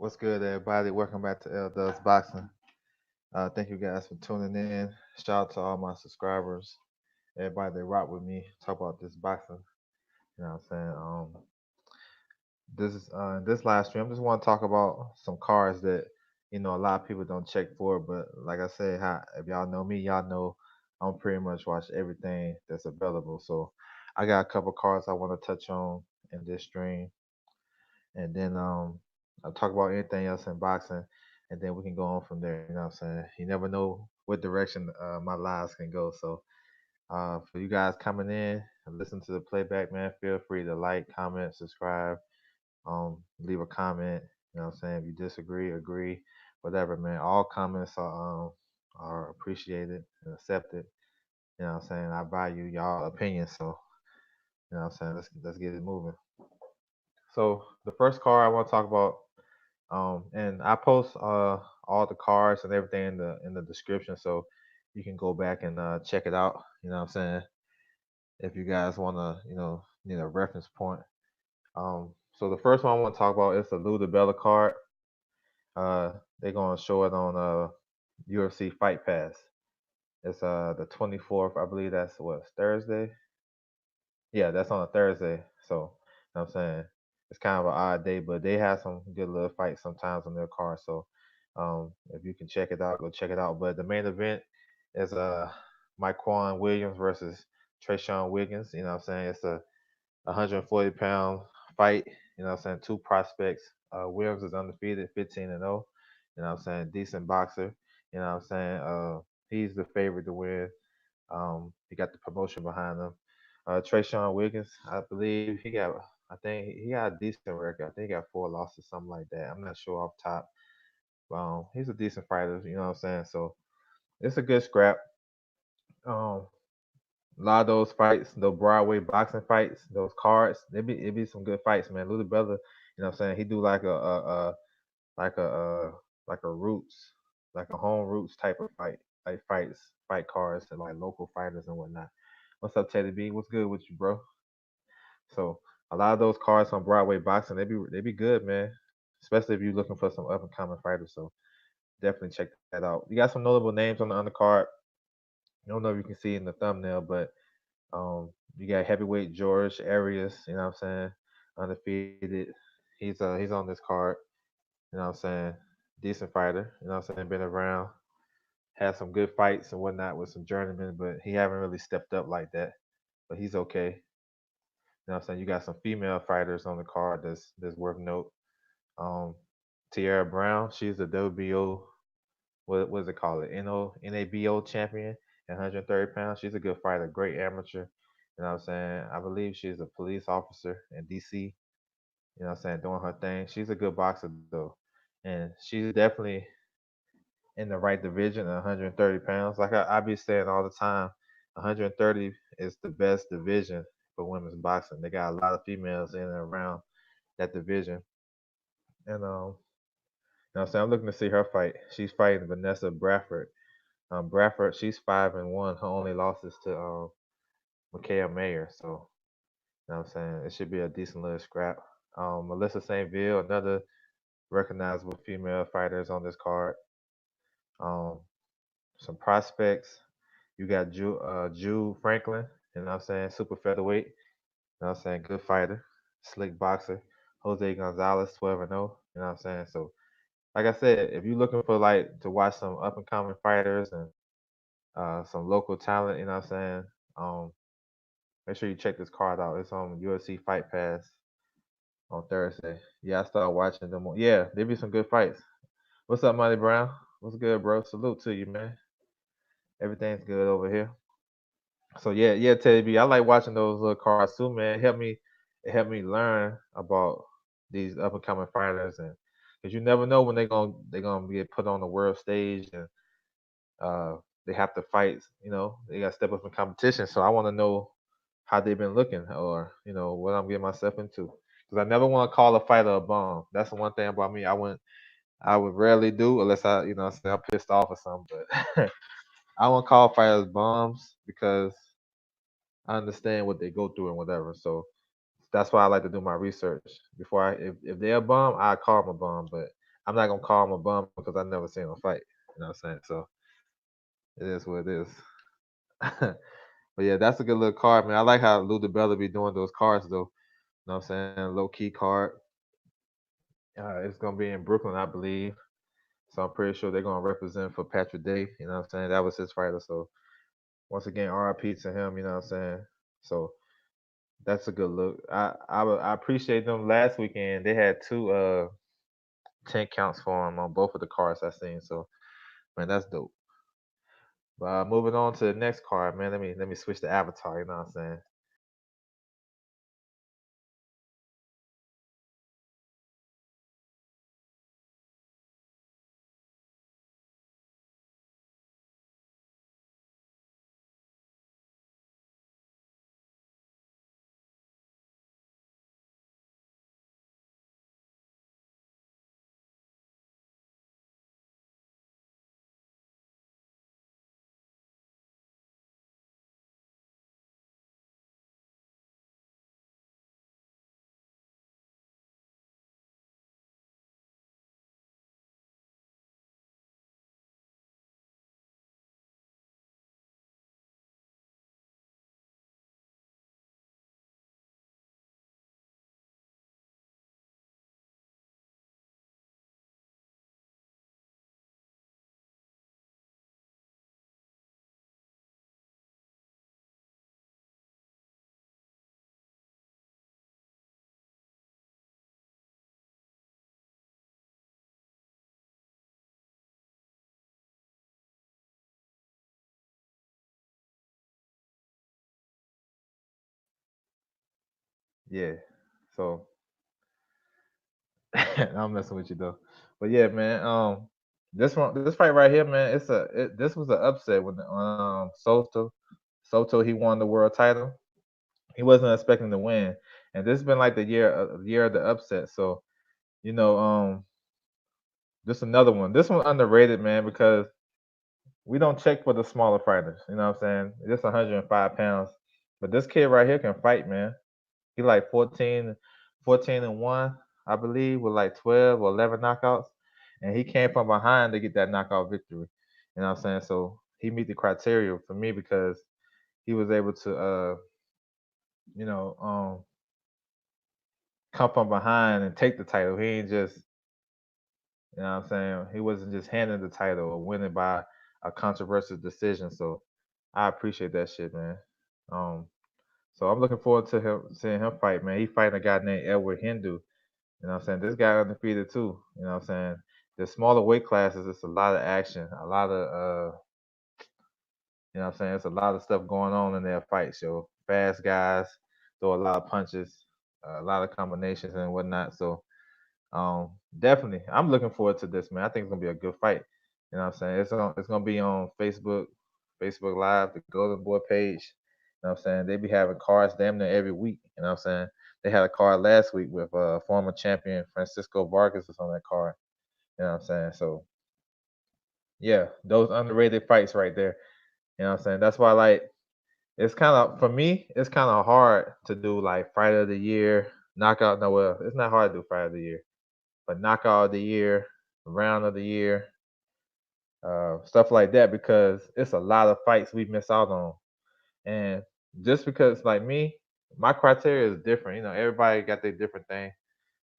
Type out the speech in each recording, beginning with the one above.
What's good, everybody? Welcome back to L Does Boxing. Thank you guys for tuning in. Shout out to all my subscribers, everybody that rock with me. Talk about this boxing. You know what I'm saying? This live stream. I just want to talk about some cards that a lot of people don't check for. But like I said, if y'all know me, y'all know I'm pretty much watch everything that's available. So I got a couple cards I want to touch on in this stream, and then I'll talk about anything else in boxing, and then we can go on from there. You know what I'm saying? You never know what direction my lives can go. So for you guys coming in and listen to the playback, man, feel free to like, comment, subscribe, leave a comment. You know what I'm saying? If you disagree, agree, whatever, man. All comments are appreciated and accepted. You know what I'm saying? I value y'all opinions, so you know what I'm saying. Let's get it moving. So the first card I want to talk about. And I post all the cards and everything in the description, so you can go back and check it out. You know what I'm saying? If you guys want to, need a reference point. So the first one I want to talk about is the Lou DiBella card. They're gonna show it on UFC Fight Pass. It's the 24th, I believe. That's what, Thursday. Yeah, that's on a Thursday. So, you know what I'm saying, it's kind of an odd day, but they have some good little fights sometimes on their card. So, if you can check it out, go check it out. But the main event is Mykquan Williams versus Tre'Sean Wiggins. You know what I'm saying? It's a 140-pound fight. You know what I'm saying? Two prospects. Williams is undefeated, 15-0. You know what I'm saying? Decent boxer. You know what I'm saying? He's the favorite to win. He got the promotion behind him. Tre'Sean Wiggins, I believe I think he got a decent record. I think he got four losses, something like that. I'm not sure off top. He's a decent fighter, you know what I'm saying? So it's a good scrap. Um, a lot of those fights, the Broadway boxing fights, those cards, it be some good fights, man. Lou Bella, you know what I'm saying? He do like a like a roots, like a home roots type of fight, like fight cards and like local fighters and whatnot. What's up, Teddy B? What's good with you, bro? So a lot of those cards on Broadway boxing, they be good, man. Especially if you're looking for some up and coming fighters. So definitely check that out. You got some notable names on the undercard. I don't know if you can see in the thumbnail, but you got heavyweight George Arias. You know what I'm saying? Undefeated. He's on this card. You know what I'm saying? Decent fighter. You know what I'm saying? Been around, had some good fights and whatnot with some journeymen, but he haven't really stepped up like that. But he's okay. You know what I'm saying? You got some female fighters on the card that's worth note. Um, Tierra Brown, she's the WBO, what does it called? It? NABO champion at 130 pounds. She's a good fighter, great amateur. You know what I'm saying? I believe she's a police officer in DC. You know what I'm saying? Doing her thing. She's a good boxer though. And she's definitely in the right division at 130 pounds. Like I be saying all the time, 130 is the best division for women's boxing. They got a lot of females in and around that division. And you know what I'm saying? I'm looking to see her fight. She's fighting Vanessa Bradford. Bradford, she's 5-1. Her only loss is to Micaiah Mayer. So, you know what I'm saying? It should be a decent little scrap. Melissa St. Ville, another recognizable female fighters on this card. Um, some prospects. You got Jude Franklin, you know what I'm saying? Super featherweight. You know what I'm saying? Good fighter. Slick boxer. Jose Gonzalez, 12-0. You know what I'm saying? So, like I said, if you're looking for like to watch some up and coming fighters and some local talent, you know what I'm saying? Um, Make sure you check this card out. It's on UFC Fight Pass on Thursday. Yeah, I started watching them. Yeah, there be some good fights. What's up, Money Brown? What's good, bro? Salute to you, man. Everything's good over here. So yeah, Teddy B. I like watching those little cards too, man. It helped me learn about these up and coming fighters, and because you never know when they're gonna get put on the world stage and uh they have to fight. You know, they got to step up in competition. So I want to know how they've been looking, or what I'm getting myself into. Because I never want to call a fighter a bum. That's the one thing about me. I would rarely do unless I say I'm pissed off or something. But I won't call fighters bums because I understand what they go through and whatever. So that's why I like to do my research before if they're a bum, I call them a bum. But I'm not gonna call him a bum because I never seen him fight. You know what I'm saying? So it is what it is. But yeah, that's a good little card, man. I like how Lou DiBella be doing those cards though. You know what I'm saying? Low key card. It's gonna be in Brooklyn, I believe. So I'm pretty sure they're gonna represent for Patrick Day. You know what I'm saying? That was his fighter. So once again, RIP to him. You know what I'm saying? So that's a good look. I appreciate them last weekend. They had two 10 counts for him on both of the cards I seen. So man, that's dope. But moving on to the next card, man. Let me switch the avatar. You know what I'm saying? Yeah. So I'm messing with you though. But yeah, man. This fight right here, man. This was an upset when Soto he won the world title. He wasn't expecting to win, and this has been like the year of the upset. So you know, this another one. This one underrated, man, because we don't check for the smaller fighters. You know what I'm saying? This 105 pounds, but this kid right here can fight, man. He like 14 and 1, I believe, with like 12 or 11 knockouts, and he came from behind to get that knockout victory. You know what I'm saying? So he meet the criteria for me because he was able to, you know, come from behind and take the title. He ain't just, you know what I'm saying? He wasn't just handing the title or winning by a controversial decision. So I appreciate that shit, man. Um, so I'm looking forward to him seeing him fight, man. He fighting a guy named Edward Hindu. You know what I'm saying? This guy undefeated too. You know what I'm saying? The smaller weight classes, it's a lot of action, a lot of you know what I'm saying? It's a lot of stuff going on in their fights, yo. Fast guys throw a lot of punches, a lot of combinations and whatnot. So definitely, I'm looking forward to this, man. I think it's gonna be a good fight. You know what I'm saying? It's gonna be on Facebook Live, the Golden Boy page. You know what I'm saying? They be having cards damn near every week. You know what I'm saying? They had a card last week with former champion Francisco Vargas was on that card. You know what I'm saying? So yeah, those underrated fights right there. You know what I'm saying? That's why like it's kind of for me, it's kind of hard to do like fight of the year, knockout. No, well, it's not hard to do fight of the year, but knockout of the year, round of the year, stuff like that because it's a lot of fights we miss out on. And just because like me, my criteria is different. You know, everybody got their different thing.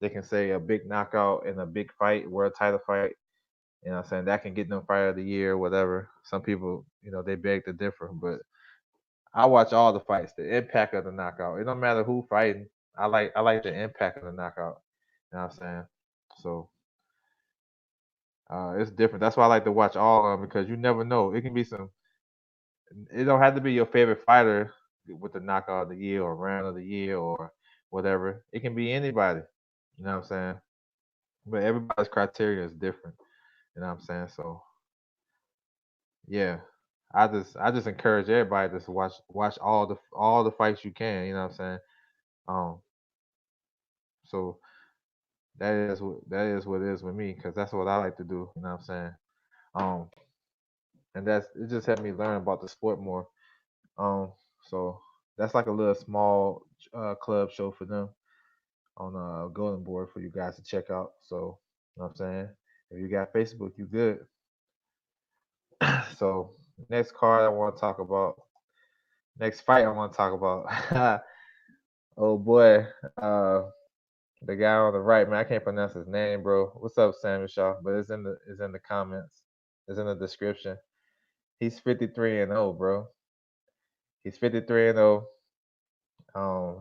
They can say a big knockout in a big fight, world title fight. You know what I'm saying? That can get them fight of the year, whatever. Some people, they beg to differ. But I watch all the fights, the impact of the knockout. It don't matter who fighting. I like the impact of the knockout. You know what I'm saying? So it's different. That's why I like to watch all of them because you never know. It can be some. It don't have to be your favorite fighter with the knockout of the year or round of the year or whatever. It can be anybody. You know what I'm saying? But everybody's criteria is different. You know what I'm saying? So yeah, I just encourage everybody to watch all the fights you can. You know what I'm saying? Um, so that is what it is with me because that's what I like to do. You know what I'm saying? Um, and that's it just helped me learn about the sport more. Um, so that's like a little small club show for them on Golden Board for you guys to check out. So You know what I'm saying? If you got Facebook, you good. So next card I want to talk about. Next fight I want to talk about. Oh boy, the guy on the right, man, I can't pronounce his name, bro. What's up, Samuel Shaw? But it's in the comments. It's in the description. He's 53-0, bro. He's 53-0.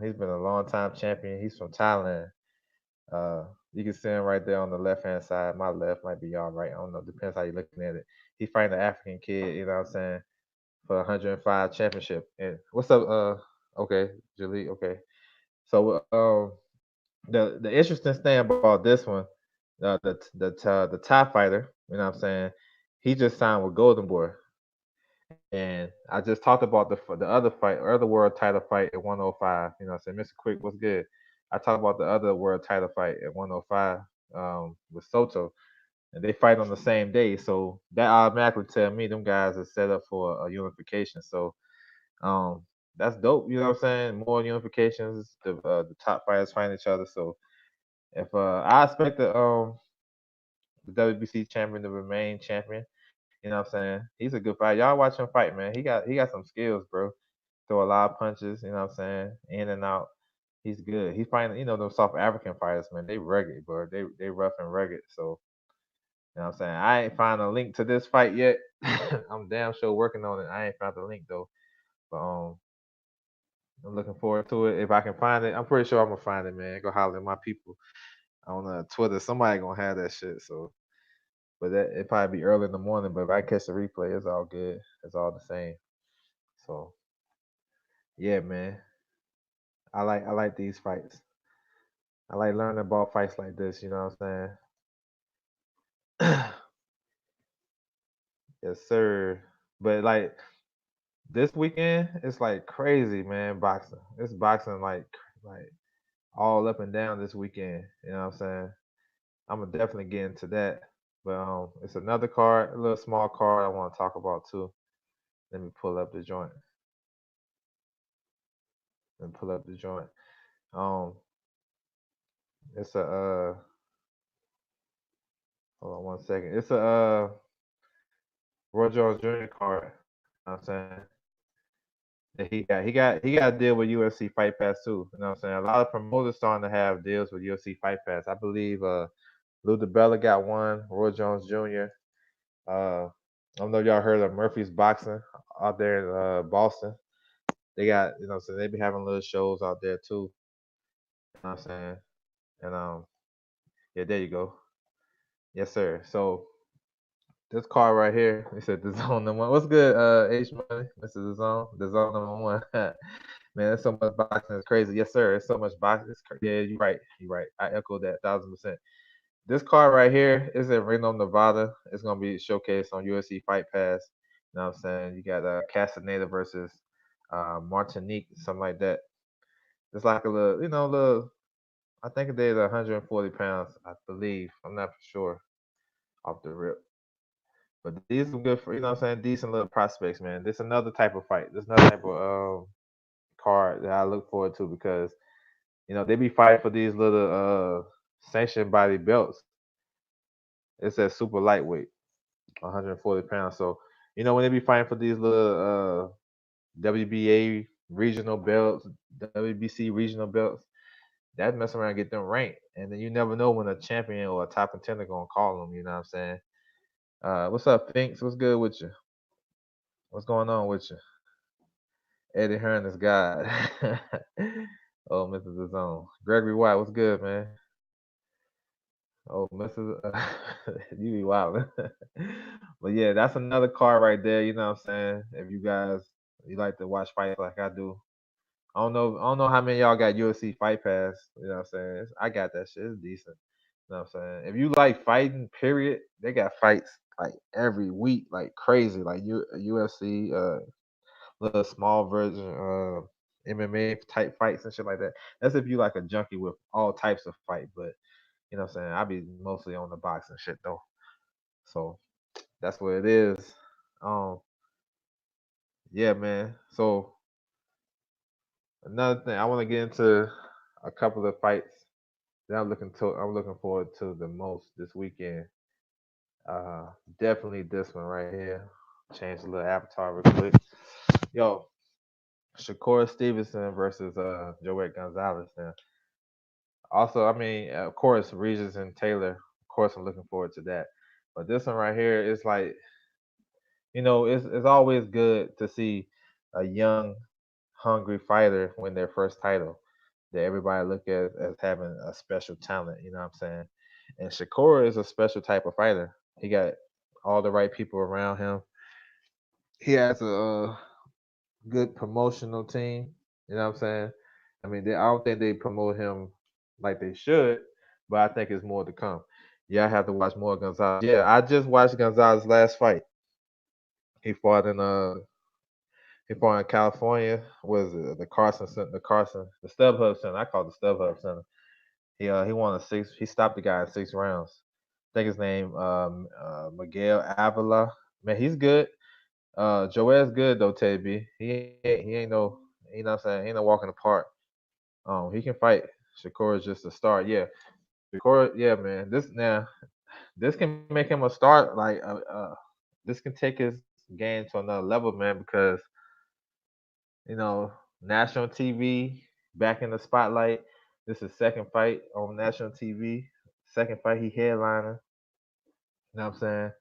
He's been a long time champion. He's from Thailand. Uh, you can see him right there on the left hand side. My left might be y'all right. I don't know. Depends how you're looking at it. He's fighting an African kid. You know what I'm saying? For 105 championship. And what's up? Okay, Julie. Okay. So the interesting thing about this one, the Thai fighter. You know what I'm saying? He just signed with Golden Boy. And I just talked about the other fight, or other world title fight at 105. You know, what I'm saying, Mr. Quick, what's good? I talked about the other world title fight at 105 with Soto, and they fight on the same day. So that automatically tell me them guys are set up for a unification. So um, that's dope. You know what I'm saying? More unifications. The top fighters fighting each other. So if I expect the WBC champion to remain champion. You know what I'm saying? He's a good fighter. Y'all watch him fight, man. He got some skills, bro. Throw a lot of punches, you know what I'm saying? In and out. He's good. He's fighting, those South African fighters, man. They rugged, bro. They rough and rugged. So, you know what I'm saying? I ain't found a link to this fight yet. I'm damn sure working on it. I ain't found the link though. But I'm looking forward to it. If I can find it, I'm pretty sure I'm gonna find it, man. Go holler at my people on Twitter. Somebody gonna have that shit. So but it probably be early in the morning. But if I catch the replay, it's all good. It's all the same. So yeah, man. I like these fights. I like learning about fights like this. You know what I'm saying? Yes, sir. But like this weekend, it's like crazy, man. Boxing. It's boxing like all up and down this weekend. You know what I'm saying? I'm gonna definitely get into that. But it's another card, a little small card I want to talk about too. Let me pull up the joint. Let me pull up the joint. Um, it's a hold on 1 second. It's a Roy Jones Jr. card. You know what I'm saying that he got a deal with UFC Fight Pass too. You know what I'm saying? A lot of promoters starting to have deals with UFC Fight Pass. I believe Lou DiBella got one. Roy Jones Jr. I don't know if y'all heard of Murphy's Boxing out there in Boston. They got so they be having little shows out there too. You know what I'm saying? And yeah, there you go. Yes, sir. So this card right here, he said the zone number one. What's good, H Money, Mr. The zone number one. Man, there's so much boxing, it's crazy. Yes, sir. It's so much boxing. Yeah, you're right. You're right. I echo that 1,000%. This card right here is in Reno, Nevada. It's gonna be showcased on UFC Fight Pass. You know what I'm saying? You got Castaneda versus Martyniouk, something like that. It's like a little, little. I think they did 140 pounds, I believe. I'm not for sure off the rip. But these are good for what I'm saying, decent little prospects, man. This another type of fight. This another type of card that I look forward to because they be fighting for these little sanctioned body belts. It's at super lightweight, 140 pounds. So when they be fighting for these little WBA regional belts, WBC regional belts, that mess around and get them ranked, and then you never know when a champion or a top contender gonna call them. You know what I'm saying? What's up, Finks? What's good with you? What's going on with you? Eddie Hearn is God. Oh, Mr. DAZN. Gregory White, what's good, man? Oh, Mr. You be wild. But yeah, that's another card right there. You know what I'm saying? If you like to watch fights like I do, I don't know how many of y'all got UFC Fight Pass. You know what I'm saying? I got that shit. It's decent. You know what I'm saying? If you like fighting, period, they got fights like every week, like crazy, like UFC, little small version, MMA type fights and shit like that. That's if you like a junkie with all types of fight. But what I'm saying? I be mostly on the boxing shit though. So that's what it is. Um, yeah, man. So another thing, I want to get into a couple of fights that I'm looking forward to the most this weekend. Uh, Definitely this one right here. Change the little avatar real quick. Yo, Shakur Stevenson versus Joet Gonzalez. Now, also, I mean, of course, Regis and Taylor. Of course, I'm looking forward to that. But this one right here is like, it's always good to see a young, hungry fighter win their first title that everybody look at as having a special talent. You know what I'm saying? And Shakur is a special type of fighter. He got all the right people around him. He has a good promotional team. You know what I'm saying? I mean, I don't think they promote him like they should, but I think it's more to come. Yeah, I have to watch more Gonzalez. Yeah, I just watched Gonzalez' last fight. He fought in California. Was the the StubHub Center? I call it the StubHub Center. He won a six. He stopped the guy in 6 rounds. I think his name Miguel Avila. Man, he's good. Joel's good though, Ted B. He ain't no, you know what I'm saying, he ain't no walking apart. He can fight. Shakur is just a start. Yeah, Shakur. Yeah, man. This can make him a start. This can take his game to another level, man. Because you know, national TV back in the spotlight. This is second fight on national TV. Second fight he headlining. You know what I'm saying?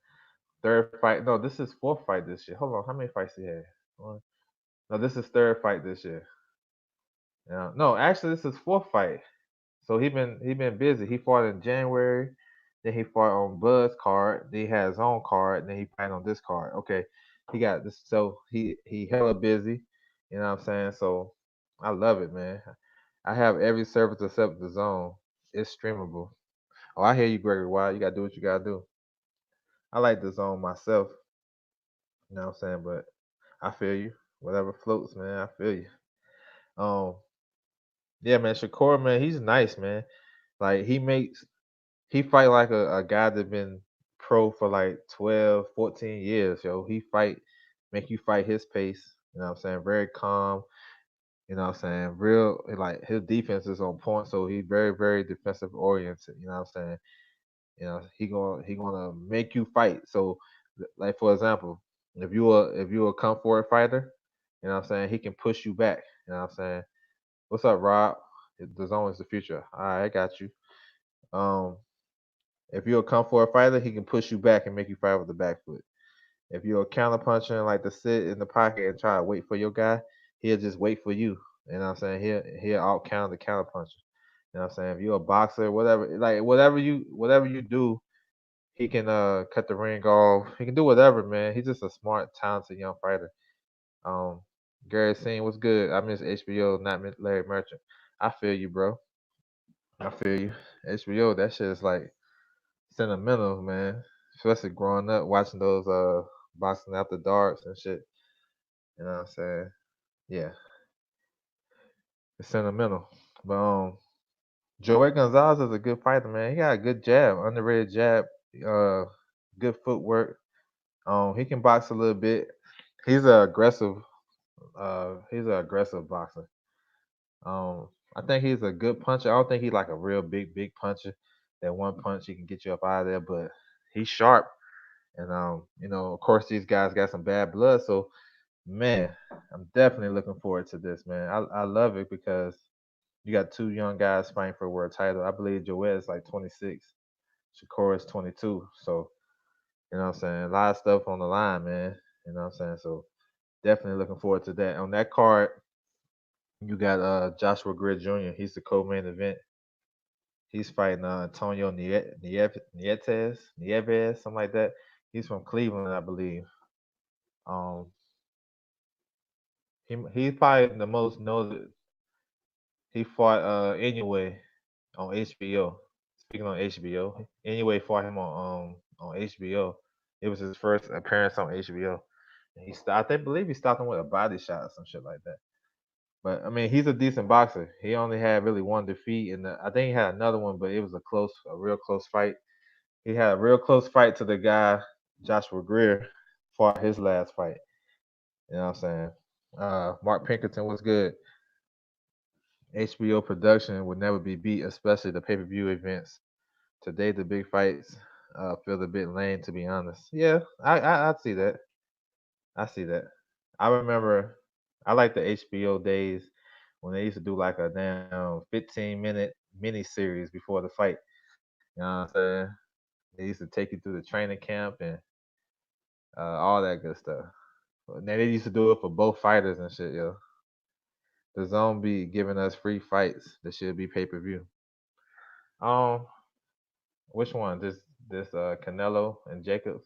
Third fight. No, this is fourth fight this year. Hold on, how many fights he had? One. No, this is third fight this year. Yeah. No, actually, this is fourth fight. So he been busy. He fought in January, then he fought on Bud's card, then he had his own card, then he fought on this card. Okay, he got this. So he hella busy. You know what I'm saying? So I love it, man. I have every service except the zone. It's streamable. Oh, I hear you, Gregory Wild. You gotta do what you gotta do. I like the zone myself. You know what I'm saying? But I feel you. Whatever floats, man. I feel you. Um, yeah, man. Shakur, man, he's nice, man. Like he fight like a guy that been pro for like 12, 14 years, yo. He fight, make you fight his pace. You know what I'm saying? Very calm. You know what I'm saying? Real like his defense is on point, so he's very, very defensive oriented. You know what I'm saying? He gonna make you fight. So like for example, if you a come forward fighter, you know what I'm saying, he can push you back. You know what I'm saying? What's up, Rob? The zone is the future. All right, I got you. Um, if you're a come forward fighter, he can push you back and make you fight with the back foot. If you're a counter puncher and like to sit in the pocket and try to wait for your guy, he'll just wait for you. You know what I'm saying? He'll out counter the counter puncher. You know what I'm saying? If you're a boxer, whatever, like whatever you do, he can cut the ring off. He can do whatever, man. He's just a smart, talented young fighter. Um, Gary Singh, what's good? I miss HBO, not miss Larry Merchant. I feel you, bro. I feel you. HBO, that shit is like sentimental, man. Especially growing up watching those boxing after darks and shit. You know what I'm saying? Yeah, it's sentimental. But Joey Gonzalez is a good fighter, man. He got a good jab, underrated jab, uh, good footwork. He can box a little bit. He's a aggressive. He's an aggressive boxer. I think he's a good puncher. I don't think he's like a real big puncher. That one punch he can get you up out of there, but he's sharp. And of course these guys got some bad blood, so man, I'm definitely looking forward to this, man. I love it because you got two young guys fighting for a world title. I believe Joel is like 26, Shakur is 22. So you know what I'm saying, a lot of stuff on the line, man. You know what I'm saying. So definitely looking forward to that. On that card, you got Joshua Greer Jr. He's the co-main event. He's fighting Antonio Nieves, something like that. He's from Cleveland, I believe. Um, he's probably the most noted. He fought anyway on HBO. Speaking on HBO, anyway fought him on HBO. It was his first appearance on HBO. And I believe he stopped him with a body shot or some shit like that. But I mean, he's a decent boxer. He only had really one defeat, and I think he had another one, but it was a real close fight. He had a real close fight to the guy Joshua Greer fought his last fight. You know what I'm saying? Mark Pinkerton was good. HBO production would never be beat, especially the pay-per-view events. Today, the big fights feel a bit lame, to be honest. Yeah, I see that. I see that. I remember I like the HBO days when they used to do like a damn 15-minute mini series before the fight. You know what I'm saying? They used to take you through the training camp and all that good stuff. And then they used to do it for both fighters and shit, yo. The zone be giving us free fights that should be pay-per-view. Um, which one? This Canelo and Jacobs.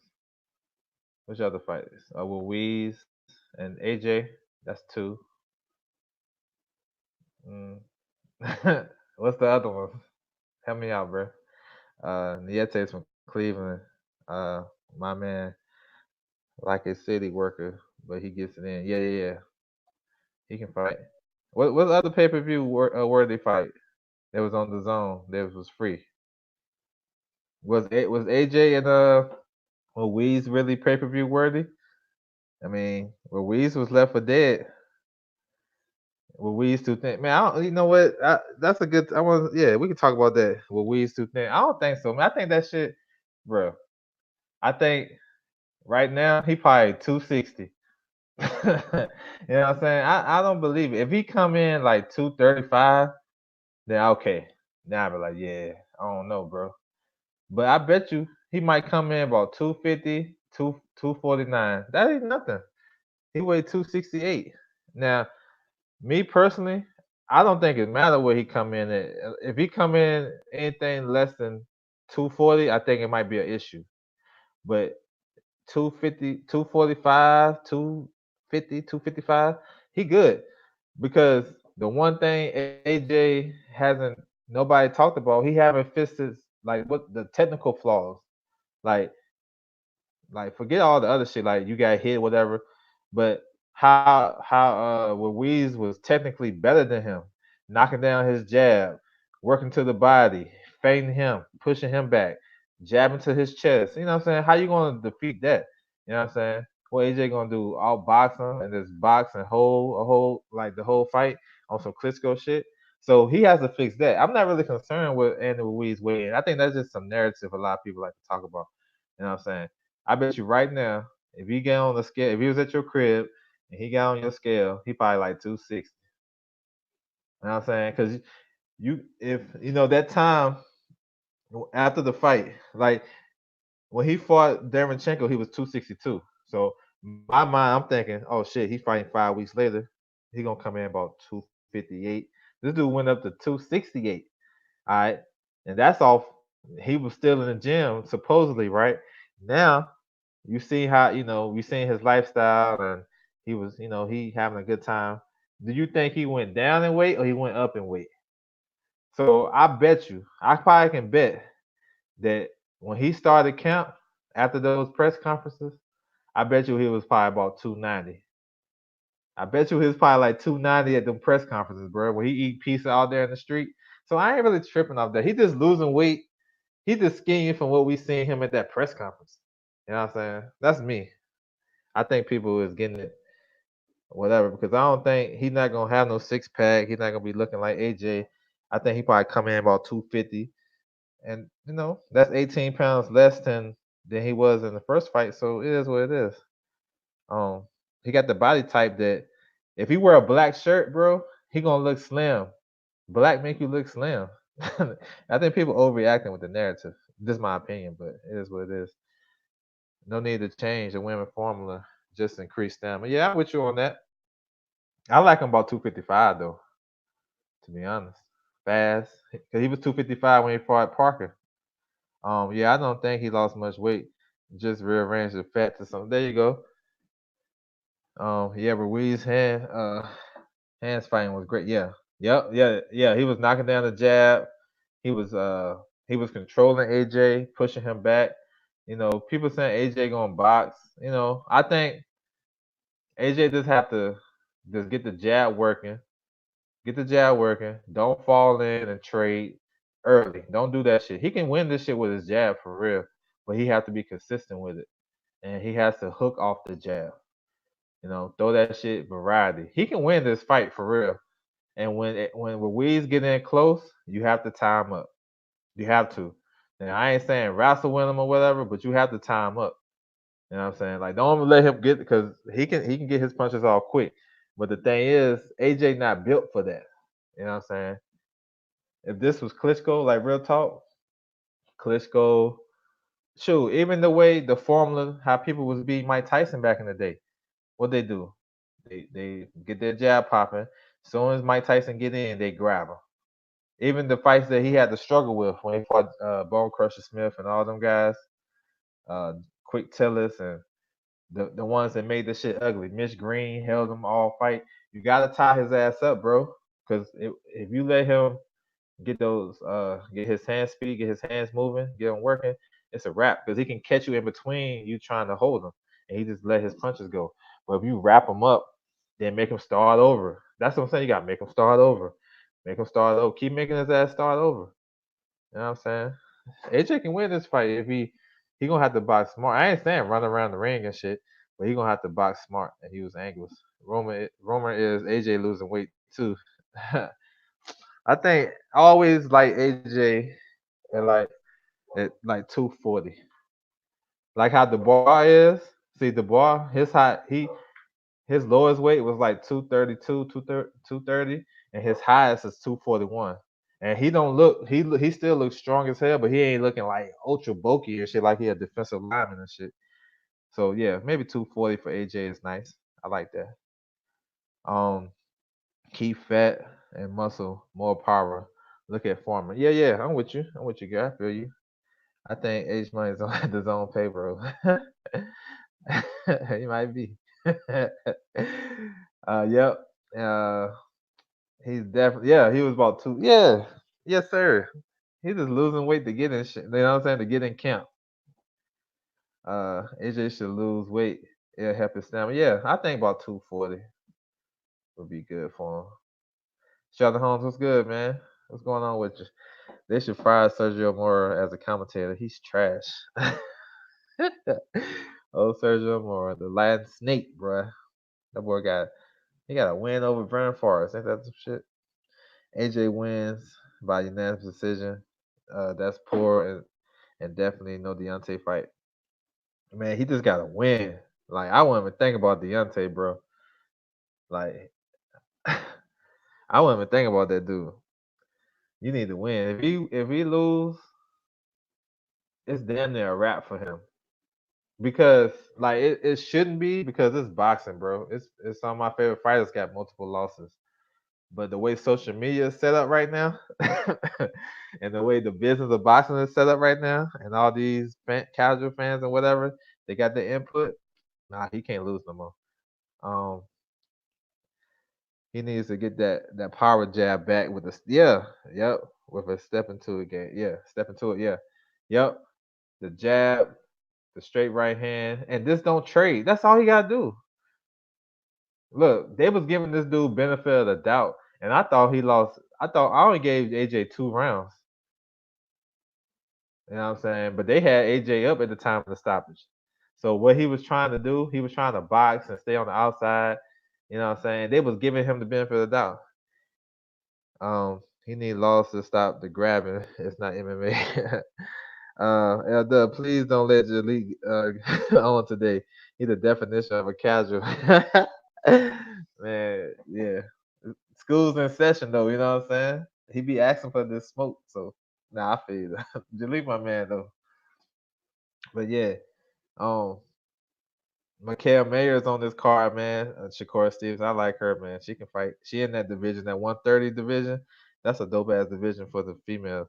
Which other fighters? Louise and AJ. That's two. Mm. What's the other one? Help me out, bro. Nietes from Cleveland. Uh, my man, like a city worker, but he gets it in. Yeah. He can fight. What other pay-per-view worthy fight that was on the zone that was free? Was AJ and Louise really pay-per-view worthy? I mean, Louise was left for dead. Louise too thin. Man, I don't, you know what? That's a good. I want. Yeah, we can talk about that. Louise too thin. I don't think so, man. I think that shit, bro. I think right now he probably 260. You know what I'm saying? I don't believe it. If he come in like 235, then okay. Now I be like, yeah, I don't know, bro. But I bet you he might come in about 250, 249. That ain't nothing. He weighed 268. Now, me personally, I don't think it matter where he come in at. If he come in anything less than 240, I think it might be an issue. But 250, 245, 250, 255, he good. Because the one thing AJ hasn't nobody talked about, he haven't fixed his like what the technical flaws. Like forget all the other shit, like you got hit, whatever. But how Ruiz was technically better than him, knocking down his jab, working to the body, fading him, pushing him back, jabbing to his chest. You know what I'm saying? How you gonna defeat that? You know what I'm saying? What AJ gonna do? All box him and just box and hold a whole like the whole fight on some Klitschko shit. So he has to fix that. I'm not really concerned with Andy Ruiz weighing. I think that's just some narrative a lot of people like to talk about. You know what I'm saying? I bet you right now, if he get on the scale, if he was at your crib and he got on your scale, he probably like 260. You know what I'm saying? Because if you know that time after the fight, like when he fought Derevchenko, he was 262. So my mind, I'm thinking, oh shit, he's fighting 5 weeks later. He gonna come in about 258. This dude went up to 268. All right, and that's off. He was still in the gym supposedly, right? Now you see how we seen his lifestyle and he was he having a good time. Do you think he went down in weight or he went up in weight? So I bet you, I probably can bet that when he started camp after those press conferences, I bet you he was probably about 290. I bet you he was probably like 290 at the press conferences, bro, where he eat pizza out there in the street. So I ain't really tripping off that. He just losing weight. He just skinny from what we seen him at that press conference. You know what I'm saying? That's me. I think people is getting it whatever because I don't think he's not gonna have no 6 pack. He's not gonna be looking like AJ. I think he probably come in about 250, and that's 18 pounds less than he was in the first fight. So it is what it is. Um, he got the body type that if he wear a black shirt, bro, he gonna look slim. Black make you look slim. I think people overreacting with the narrative. This is my opinion, but it is what it is. No need to change the women formula. Just increase stamina. Yeah, I'm with you on that. I like him about 255 though, to be honest. Fast. Cause he was 255 when he fought Parker. Yeah, I don't think he lost much weight. Just rearranged the fat to something. There you go. Yeah, Ruiz hands fighting was great. Yeah. Yep, yeah. He was knocking down the jab. He was controlling AJ, pushing him back. People saying AJ gonna box. I think AJ just have to just get the jab working. Get the jab working. Don't fall in and trade early. Don't do that shit. He can win this shit with his jab for real, but he has to be consistent with it, and he has to hook off the jab. Throw that shit variety. He can win this fight for real. And when Ruiz get in close, you have to tie him up. You have to. Now I ain't saying wrestle with him or whatever, but you have to tie him up. You know what I'm saying? Like don't let him get because he can get his punches all quick. But the thing is, AJ not built for that. You know what I'm saying? If this was Klitschko, like real talk, Klitschko, shoot, even the way the formula, how people was beating Mike Tyson back in the day, what they do? They get their jab popping. As soon as Mike Tyson get in, they grab him. Even the fights that he had to struggle with when he fought Bone Crusher Smith and all them guys, Quick Tillis and the ones that made this shit ugly. Mitch Green held them all fight. You gotta tie his ass up, bro. Because if you let him get get his hand speed, get his hands moving, get him working, it's a wrap. Because he can catch you in between you trying to hold him, and he just let his punches go. But if you wrap him up, then make him start over. That's what I'm saying. You gotta make him start over. Make him start over. Keep making his ass start over. You know what I'm saying? AJ can win this fight if he gonna have to box smart. I ain't saying run around the ring and shit, but he gonna have to box smart and use angles. Rumor is AJ losing weight too. I think I always like AJ at like 240. Like how Dubois is. See Dubois, his lowest weight was like 232, 230, and his highest is 241. And he don't look he still looks strong as hell, but he ain't looking like ultra bulky or shit like he a defensive lineman and shit. So yeah, maybe 240 for AJ is nice. I like that. Um, keep fat and muscle, more power. Look at Farmer. Yeah, yeah, I'm with you. I'm with you, guy. I feel you. I think H Money is on his own pay, bro. He might be. Yep. Uh, he's definitely he was about two. Yeah, yes, sir. He's just losing weight to get in shit. You know what I'm saying? To get in camp. AJ should lose weight. It'll help his stamina. Yeah, I think about 240 would be good for him. Sheldon Holmes, what's good, man? What's going on with you? They should fire Sergio Mora as a commentator. He's trash. Oh, Sergio Mora, the Latin snake, bruh. That boy got a win over Brandon Forrest. Ain't that some shit? AJ wins by unanimous decision. That's poor and definitely no Deontay fight. Man, he just got to win. Like I wouldn't even think about Deontay, bro. Like I wouldn't even think about that dude. You need to win. If he lose, it's damn near a wrap for him. Because like it shouldn't be because it's boxing, bro. It's some of my favorite fighters got multiple losses. But the way social media is set up right now, and the way the business of boxing is set up right now, and all these casual fans and whatever, they got the input. Nah, he can't lose no more. Um, he needs to get that power jab back with yep, with a step into it game. Yeah, step into it. Yeah, yep. The jab, the straight right hand, and this don't trade. That's all he gotta do. Look, they was giving this dude benefit of the doubt, and I thought he lost. I only gave AJ 2 rounds. You know what I'm saying? But they had AJ up at the time of the stoppage. So what he was trying to do, he was trying to box and stay on the outside. You know what I'm saying? They was giving him the benefit of the doubt. He need laws to stop the grabbing. It's not MMA. L, please don't let your league on today. He's the definition of a casual. Man, yeah. School's in session though, you know what I'm saying? He be asking for this smoke, so I feel you. Delete my man though. But yeah, um, Mikael Mayer's on this card, man. Shakur Stevens, I like her, man. She can fight. She in that division, that 130 division. That's a dope ass division for the female.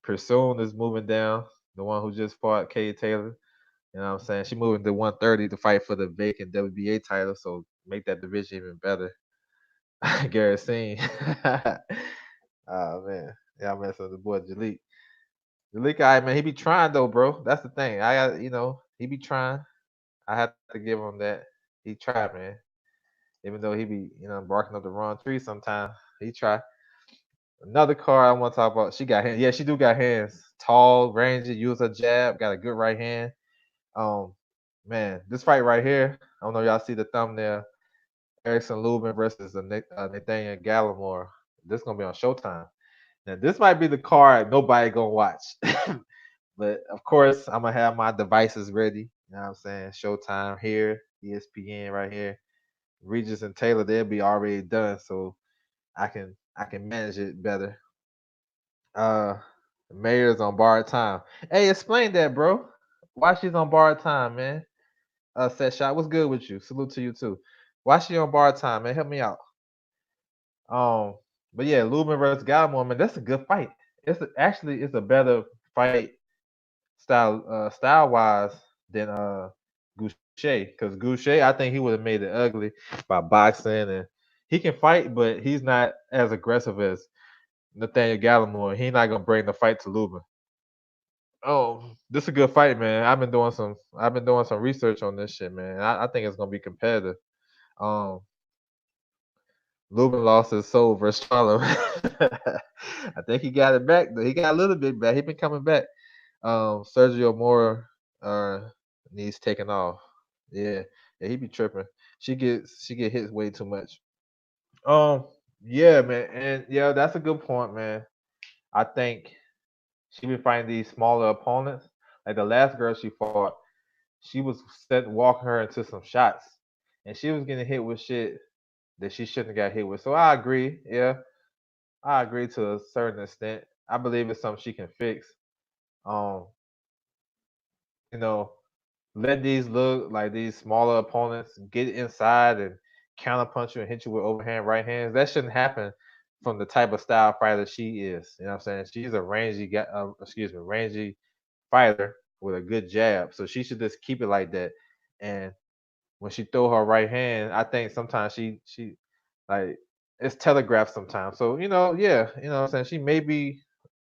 Pursuing is moving down. The one who just fought Kay Taylor. You know what I'm saying? She moving to 130 to fight for the vacant WBA title, so make that division even better. Garrett Singh. Oh man. Yeah, I mess with the boy Jalik. Jalik, all right, man, he be trying though, bro. That's the thing. I got he be trying. I have to give him that. He tried, man. Even though he be, barking up the wrong tree sometimes. He try. Another card I want to talk about. She got hands. Yeah, she do got hands. Tall, rangy, use her jab, got a good right hand. Man, this fight right here, I don't know if y'all see the thumbnail. Erickson Lubin versus Nathaniel Gallimore. This gonna be on Showtime. Now this might be the card nobody gonna watch, but of course I'm gonna have my devices ready. You know what I'm saying? Showtime here, ESPN right here. Regis and Taylor they'll be already done, so I can manage it better. Uh, Mayor's on borrowed time. Hey, explain that, bro. Why she's on borrowed time, man? Set shot. What's good with you? Salute to you too. Why she on borrowed time, man? Help me out. Um, but yeah, Lubin versus Gallimore, man, that's a good fight. Actually it's a better fight style wise than Goucher, because Goucher I think he would have made it ugly by boxing, and he can fight, but he's not as aggressive as Nathaniel Gallimore. He's not gonna bring the fight to Lubin. Oh, this is a good fight, man. I've been doing some research on this shit, man. I think it's gonna be competitive. Um, Lubin lost his soul versus Charlo. I think he got it back. Though. He got a little bit back. He been coming back. Sergio Mora uh, needs taking off. Yeah, yeah, he be tripping. She get hit way too much. Um, yeah, man, and yeah, that's a good point, man. I think she been fighting these smaller opponents. Like the last girl she fought, she was set walking her into some shots, and she was getting hit with shit that she shouldn't have got hit with. So I agree. Yeah, I agree to a certain extent. I believe it's something she can fix. Um, you know, let these look like these smaller opponents get inside and counterpunch you and hit you with overhand right hands. That shouldn't happen from the type of style fighter she is. You know what I'm saying? She's a rangy fighter with a good jab. So she should just keep it like that. And when she throw her right hand, I think sometimes she like it's telegraphed sometimes. So, yeah, what I'm saying? She may be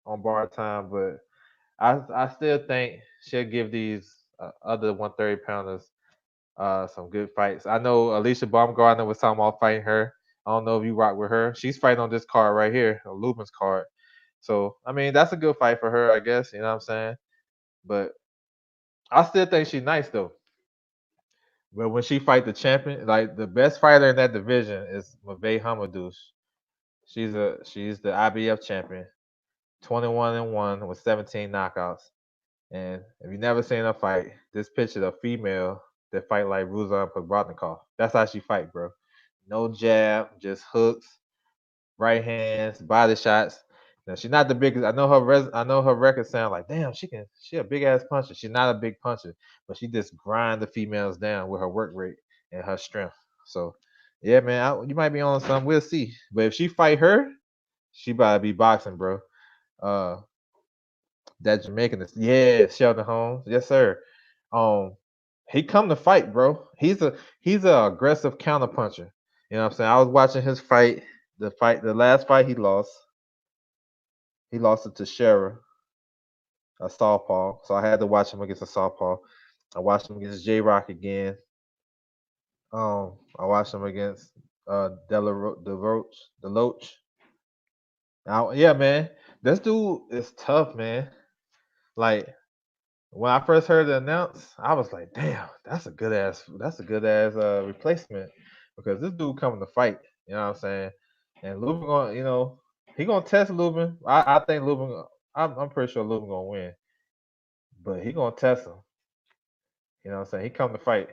on borrowed time, but I still think she'll give these other 130 pounders some good fights. I know Alicia Baumgartner was talking about fighting her. I don't know if you rock with her. She's fighting on this card right here, on Lubin's card. So I mean that's a good fight for her, I guess. You know what I'm saying? But I still think she's nice though. But when she fight the champion, like the best fighter in that division is Mave Hamadouche. She's the IBF champion, 21-1 with 17 knockouts. And if you never seen her fight, this picture of a female that fight like Ruzan Podbratnikov. That's how she fight, bro. No jab, just hooks, right hands, body shots. Now she's not the biggest. I know her record sound like damn. She a big ass puncher. She's not a big puncher, but she just grind the females down with her work rate and her strength. So yeah, man, you might be on something. We'll see. But if she fight her, she about to be boxing, bro. Uh, that Jamaican is Sheldon Holmes, yes sir. Um, he come to fight, bro. He's a aggressive counter puncher. You know what I'm saying? I was watching his fight, the last fight he lost. He lost it to Shera, a southpaw. So I had to watch him against a southpaw. I watched him against J Rock again. I watched him against Deloach. Now, yeah, man, this dude is tough, man. Like when I first heard the announce, I was like, "Damn, that's a good ass replacement," because this dude coming to fight. You know what I'm saying? And Lubin going, he gonna test Lubin. I think Lubin. I'm pretty sure Lubin gonna win, but he gonna test him. You know what I'm saying? He come to fight.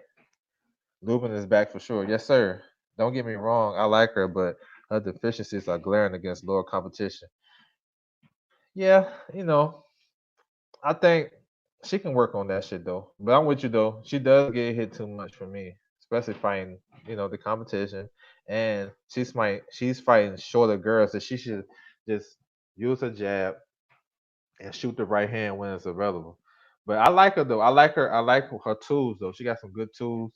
Lubin is back for sure. Yes, sir. Don't get me wrong. I like her, but her deficiencies are glaring against lower competition. Yeah, I think she can work on that shit though. But I'm with you though. She does get hit too much for me, especially fighting, the competition. And she's fighting shorter girls, so she should just use her jab and shoot the right hand when it's available. But I like her though. I like her tools though. She got some good tools.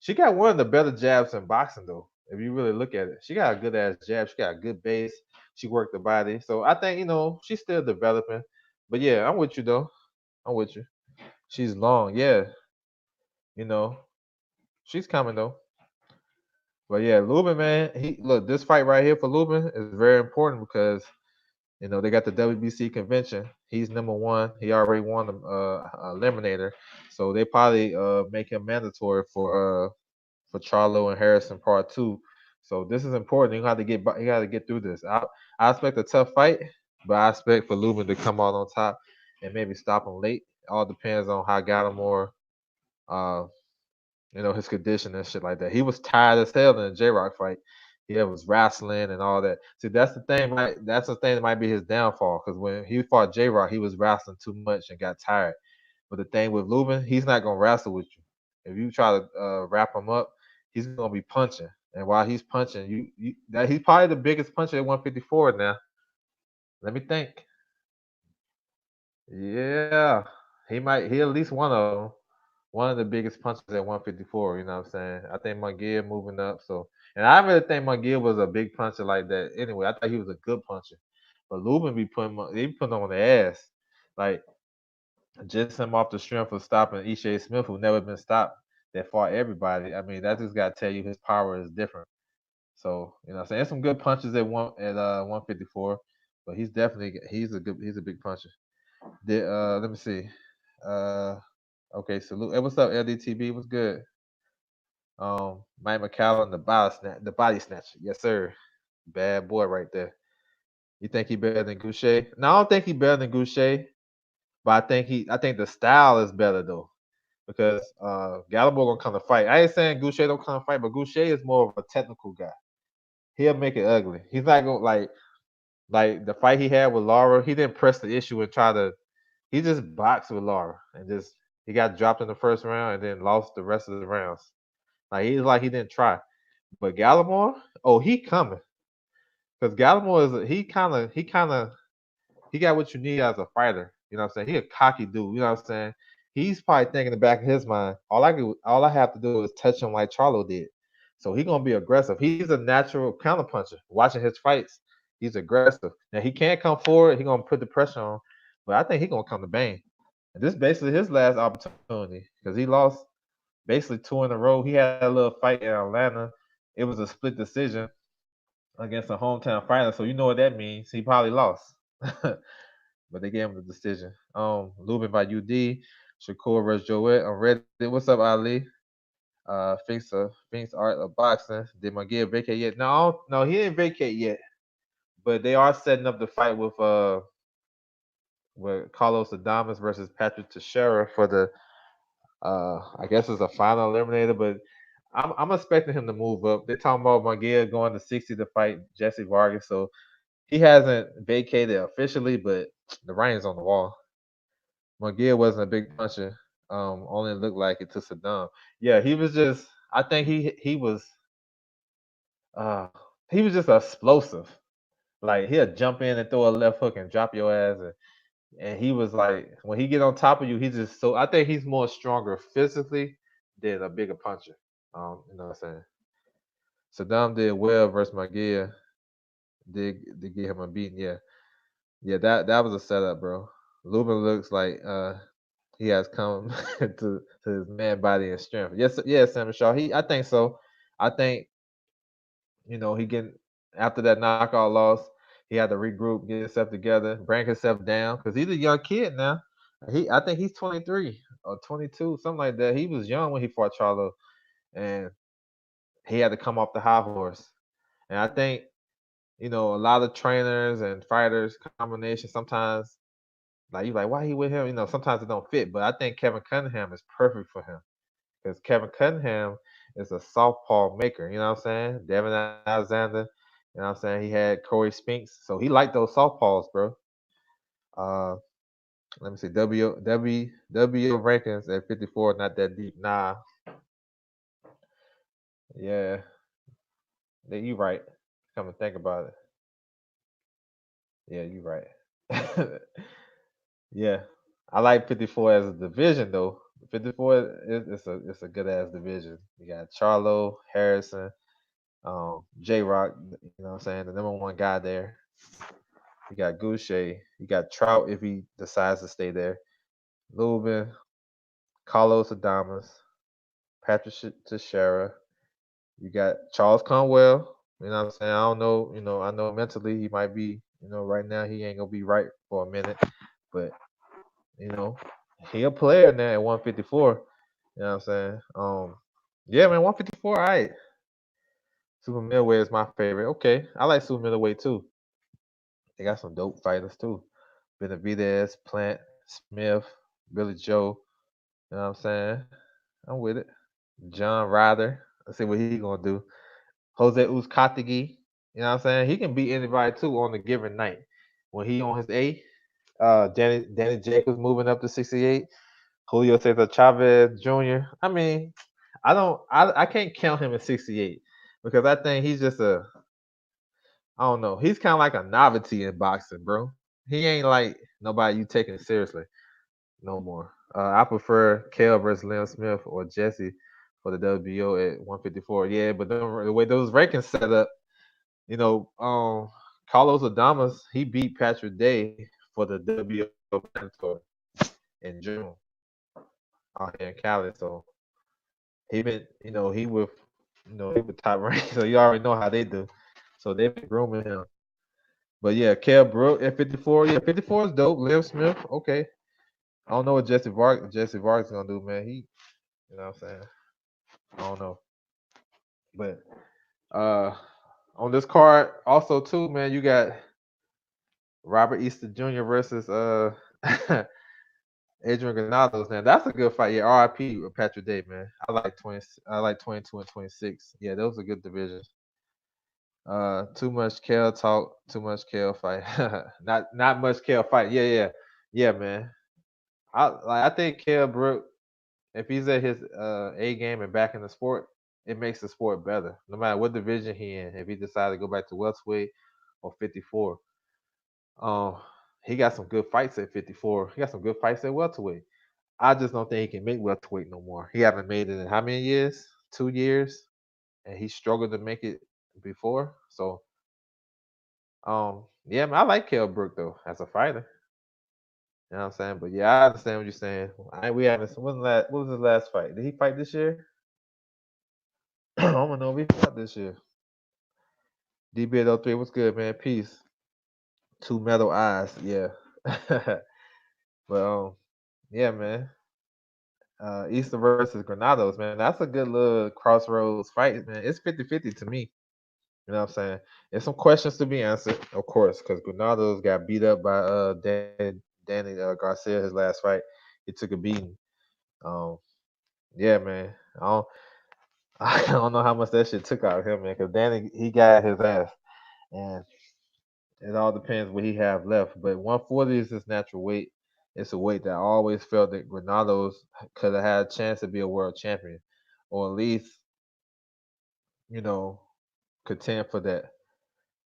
She got one of the better jabs in boxing though. If you really look at it, she got a good ass jab. She got a good base. She worked the body. So I think she's still developing. But yeah, I'm with you though. I'm with you. She's long, yeah. You know, she's coming though. But yeah, Lubin, man, he look this fight right here for Lubin is very important because they got the WBC convention. He's number one. He already won the eliminator, so they probably make him mandatory for for Charlo and Harrison Part 2. So this is important. You got to get through this. I expect a tough fight, but I expect for Lubin to come out on top and maybe stop him late. All depends on how Gallimore, uh, his condition and shit like that. He was tired as hell in the J Rock fight. He was wrestling and all that. See, that's the thing. That's the thing that might be his downfall. Because when he fought J Rock, he was wrestling too much and got tired. But the thing with Lubin, he's not gonna wrestle with you. If you try to wrap him up, he's gonna be punching. And while he's punching, he's probably the biggest puncher at 154 now. Let me think. Yeah, he at least one of them. One of the biggest punchers at 154. You know what I'm saying? I think McGill moving up. So, and I really think McGill was a big puncher like that. Anyway, I thought he was a good puncher. But Lubin they putting him on the ass. Like just him off the strength of stopping Ishe Smith, who never been stopped, that fought everybody. I mean, that just got to tell you his power is different. So what I'm saying, some good punches at 154, but he's a big puncher. Let me see. Uh, okay, salute. Hey, what's up, LDTB? What's good? Mike McCallum, the body snatcher. Yes, sir. Bad boy right there. You think he better than Goucher? No, I don't think he better than Goucher, but I think the style is better though. Because Gallimore gonna come to fight. I ain't saying Goucher don't come to fight, but Goucher is more of a technical guy. He'll make it ugly. He's not gonna like the fight he had with Laura. He didn't press the issue and try to. He just boxed with Laura and just he got dropped in the first round and then lost the rest of the rounds. Like he didn't try. But Gallimore, oh, he coming because Gallimore he got what you need as a fighter. You know what I'm saying? He a cocky dude. You know what I'm saying? He's probably thinking in the back of his mind, all I have to do is touch him like Charlo did. So he's gonna be aggressive. He's a natural counterpuncher. Watching his fights, he's aggressive. Now he can't come forward. He's gonna put the pressure on, but I think he's gonna come to bang. And this is basically his last opportunity because he lost basically two in a row. He had a little fight in Atlanta. It was a split decision against a hometown fighter. So you know what that means. He probably lost. But they gave him the decision. Lubin by UD, Shakur vs. Joet on Reddit. What's up, Ali? Finks Art of Boxing. Did McGill vacate yet? No, he didn't vacate yet. But they are setting up the fight with Carlos Adames versus Patrick Teixeira for the I guess it's a final eliminator, but I'm expecting him to move up. They're talking about McGill going to 60 to fight Jesse Vargas, so he hasn't vacated officially, but the writing's on the wall. McGill wasn't a big puncher. Only looked like it to Saddam. Yeah, he was just. I think uh he was just explosive. Like he'll jump in and throw a left hook and drop your ass, and he was like when he get on top of you, he's just so. I think he's more stronger physically than a bigger puncher. You know what I'm saying? Saddam did well versus McGill. Did get him a beating. Yeah. That was a setup, bro. Lubin looks like he has come to his man body and strength. Yes, Sam Shaw. I think so. I think he getting after that knockout loss, he had to regroup, get himself together, bring himself down because he's a young kid now. I think he's 23 or 22, something like that. He was young when he fought Charlo, and he had to come off the high horse. And I think a lot of trainers and fighters combination sometimes like you like why he with him. Sometimes it don't fit, but I think Kevin Cunningham is perfect for him because Kevin Cunningham is a southpaw maker. You know what I'm saying? Devin Alexander. You know what I'm saying? He had Corey Spinks, so he liked those southpaws, bro. Uh, Let me see. W rankings at 54, not that deep. Nah, yeah, you right. Come to think about it, yeah, you right. Yeah, I like 54 as a division though. 54 it's a good ass division. You got Charlo, Harrison, J Rock. You know what I'm saying? The number one guy there. You got Goucher. You got Trout if he decides to stay there. Lubin, Carlos Adamas, Patrick Teixeira. You got Charles Conwell. You know what I'm saying? I don't know. I know mentally he might be. Right now he ain't gonna be right for a minute, but you know he a player now at 154. You know what I'm saying? Yeah, man, 154. All right. Super middleweight is my favorite. Okay, I like super middleweight too. They got some dope fighters too. Benavidez, Plant, Smith, Billy Joe. You know what I'm saying? I'm with it. John Ryder. Let's see what he gonna do. Jose Uzcategui. You know what I'm saying? He can beat anybody too on a given night. When he on his A, Danny Jacobs moving up to 68. Julio Cesar Chavez Jr. I mean, I can't count him at 68 because I think he's just I don't know. He's kind of like a novelty in boxing, bro. He ain't like nobody you taking seriously no more. I prefer Kel versus Liam Smith or Jesse for the WBO at 154. Yeah, but the way those rankings set up, you know, Carlos Adamas he beat Patrick Day for the WBO mandatory in June out here in Cali. So he been, he with top rank. So you already know how they do. So they've been grooming him. But yeah, Kell Brook at 54. Yeah, 54 is dope. Liam Smith, okay. I don't know what Jesse Vargas gonna do, man. You know what I'm saying? I don't know. But uh on this card, also too, man, you got Robert Easter Jr. versus Adrian Granados. Man, that's a good fight. Yeah, RIP Patrick Day, man. I like 22 and 26. Yeah, those are good divisions. Too much Kale talk, too much Kale fight. Not much Kale fight. Yeah, man. I think Kale Brook, if he's at his A game and back in the sport, it makes the sport better. No matter what division he in, if he decides to go back to welterweight or 54, um, he got some good fights at 54. He got some good fights at welterweight. I just don't think he can make welterweight no more. He haven't made it in how many years? 2 years, and he struggled to make it before. So, yeah, man, I like Kell Brook though as a fighter. You know what I'm saying? But yeah, I understand what you're saying. We haven't. What was his last fight? Did he fight this year? I don't know if he fought this year. DB03, what's good, man? Peace. Two metal eyes, yeah. But yeah, man. Easter versus Granados, man. That's a good little crossroads fight, man. It's 50-50 to me. You know what I'm saying? There's some questions to be answered, of course, because Granados got beat up by Danny Garcia his last fight. He took a beating. Um, yeah, man. I don't, I don't know how much that shit took out of him, man, because Danny he got his ass, and it all depends what he have left. But 140 is his natural weight. It's a weight that I always felt that Granados could have had a chance to be a world champion, or at least you know contend for that.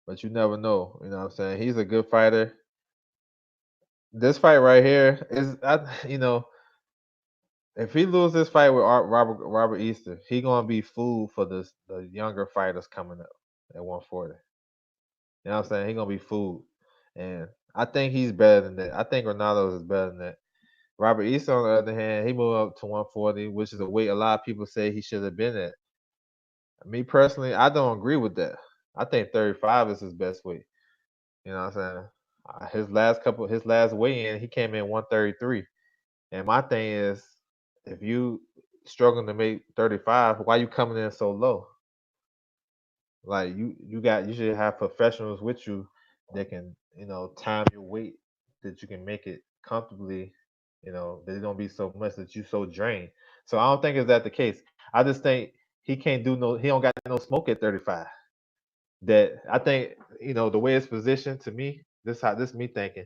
But you never know. You know what I'm saying? He's a good fighter. This fight right here is, if he loses this fight with Robert Easter, he gonna be food for the younger fighters coming up at 140. You know what I'm saying? He gonna be food, and I think he's better than that. I think Ronaldo is better than that. Robert Easter, on the other hand, he moved up to 140, which is a weight a lot of people say he should have been at. Me personally, I don't agree with that. I think 35 is his best weight. You know what I'm saying? His last weigh in, he came in 133. And my thing is, if you struggling to make 35, why you coming in so low? Like you should have professionals with you that can, time your weight that you can make it comfortably, that it don't be so much that you so drained. So I don't think is that the case. I just think he don't got no smoke at 35. That I think, the way it's positioned to me, this me thinking.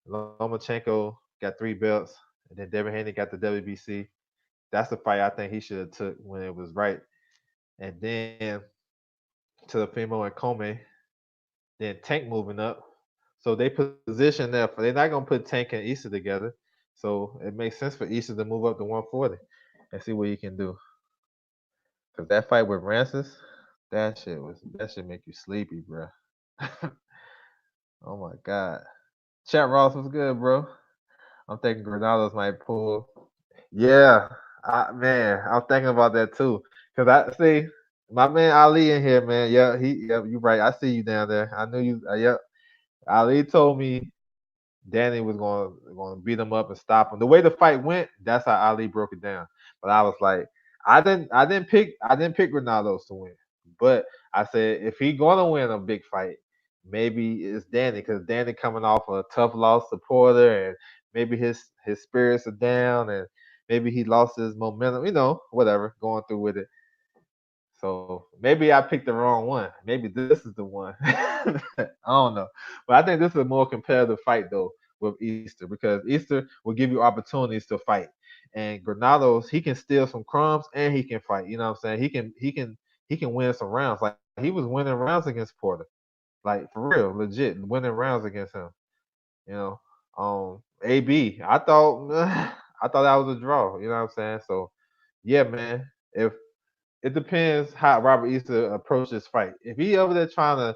Lomachenko got 3 belts, and then Devin Haney got the WBC. That's the fight I think he should have took when it was right. And then to the Fimo and Kome, then Tank moving up. So they position there. They're not gonna put Tank and Issa together. So it makes sense for Issa to move up to 140 and see what he can do. Cause that fight with Rancis, that shit make you sleepy, bro. Oh my god. Chat Ross was good, bro. I'm thinking Granados might pull. Yeah, man, I'm thinking about that too. Cause I see my man Ali in here, man. Yeah, you right. I see you down there. I knew you. Yep. Ali told me Danny was going to beat him up and stop him. The way the fight went, that's how Ali broke it down. But I was like, I didn't pick Granados to win, but I said if he gonna win a big fight, maybe it's Danny because Danny coming off a tough loss to Porter, and maybe his spirits are down, and maybe he lost his momentum. Whatever going through with it. So maybe I picked the wrong one. Maybe this is the one. I don't know, but I think this is a more competitive fight though with Easter because Easter will give you opportunities to fight, and Granados he can steal some crumbs and he can fight. You know what I'm saying? He can win some rounds. Like he was winning rounds against Porter, like for real, legit winning rounds against him. You know, AB. I thought that was a draw. You know what I'm saying? So yeah, man. If it depends how Robert Easter approaches fight. If he over there trying to,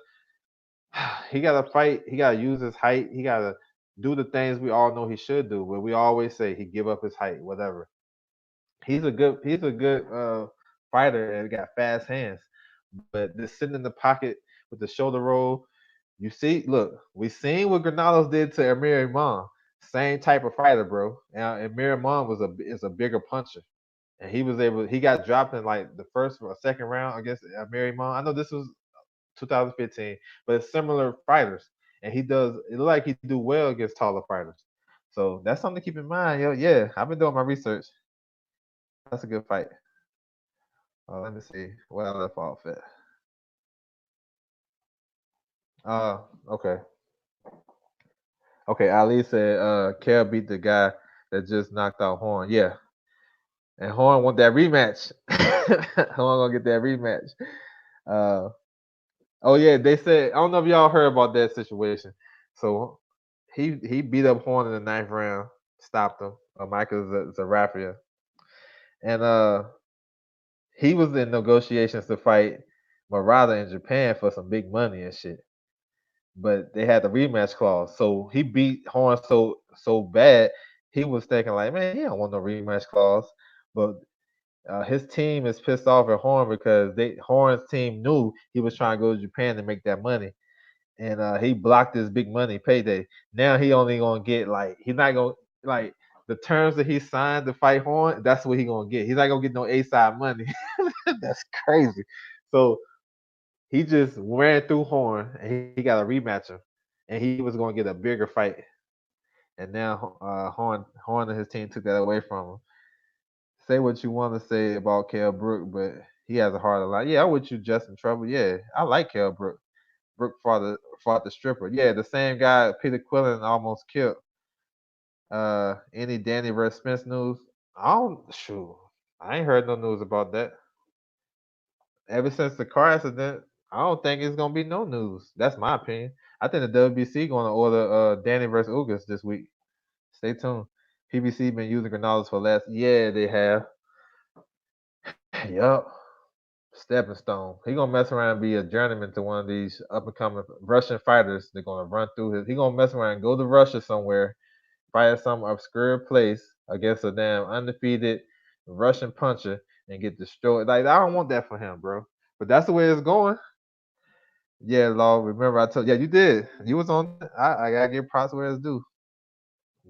he got to fight. He got to use his height. He got to do the things we all know he should do. But we always say he give up his height, whatever. He's a good fighter and got fast hands. But just sitting in the pocket with the shoulder roll, you see, look, we seen what Granados did to Amir Imam. Same type of fighter, bro. Now Amir Imam is a bigger puncher. And he got dropped in like the first or second round against Mary Mon. I know this was 2015, but it's similar fighters, and it look like he do well against taller fighters. So that's something to keep in mind, yo. Yeah, I've been doing my research. That's a good fight. Let me see where I left off at. Uh, okay, okay. Ali said, Kel beat the guy that just knocked out Horn. Yeah, and Horn want that rematch. Horn gonna get that rematch. Uh, Oh yeah, they said I don't know if y'all heard about that situation. So he beat up Horn in the ninth round, stopped him. Michael Zarafia, and he was in negotiations to fight Murata in Japan for some big money and shit. But they had the rematch clause, so he beat Horn so bad. He was thinking like, man, he don't want no rematch clause. But his team is pissed off at Horn because Horn's team knew he was trying to go to Japan to make that money and he blocked his big money payday. Now he only gonna get like he's not gonna like the terms that he signed to fight Horn. That's what he gonna get. He's not gonna get no A side money. That's crazy. So he just ran through Horn and he got a rematch him, and he was gonna get a bigger fight. And now Horn and his team took that away from him. Say what you want to say about Kell Brook, but he has a heart of line. Yeah, I'm with you, Justin Trouble. Yeah, I like Kell Brook. Brook fought the stripper. Yeah, the same guy Peter Quillen almost killed. Any Danny versus Spence news? I don't shoot. I ain't heard no news about that. Ever since the car accident, I don't think it's gonna be no news. That's my opinion. I think the WBC gonna order Danny versus Ugas this week. Stay tuned. PBC been using Granada's for last. Yeah, they have. Yup. Stepping stone. He gonna mess around and be a journeyman to one of these up and coming Russian fighters. They're gonna run through his. He gonna mess around and go to Russia somewhere, fight at some obscure place against a damn undefeated Russian puncher and get destroyed. Like I don't want that for him, bro. But that's the way it's going. Yeah, Law. Remember I told. Yeah, you did. You was on. I gotta give props where it's due.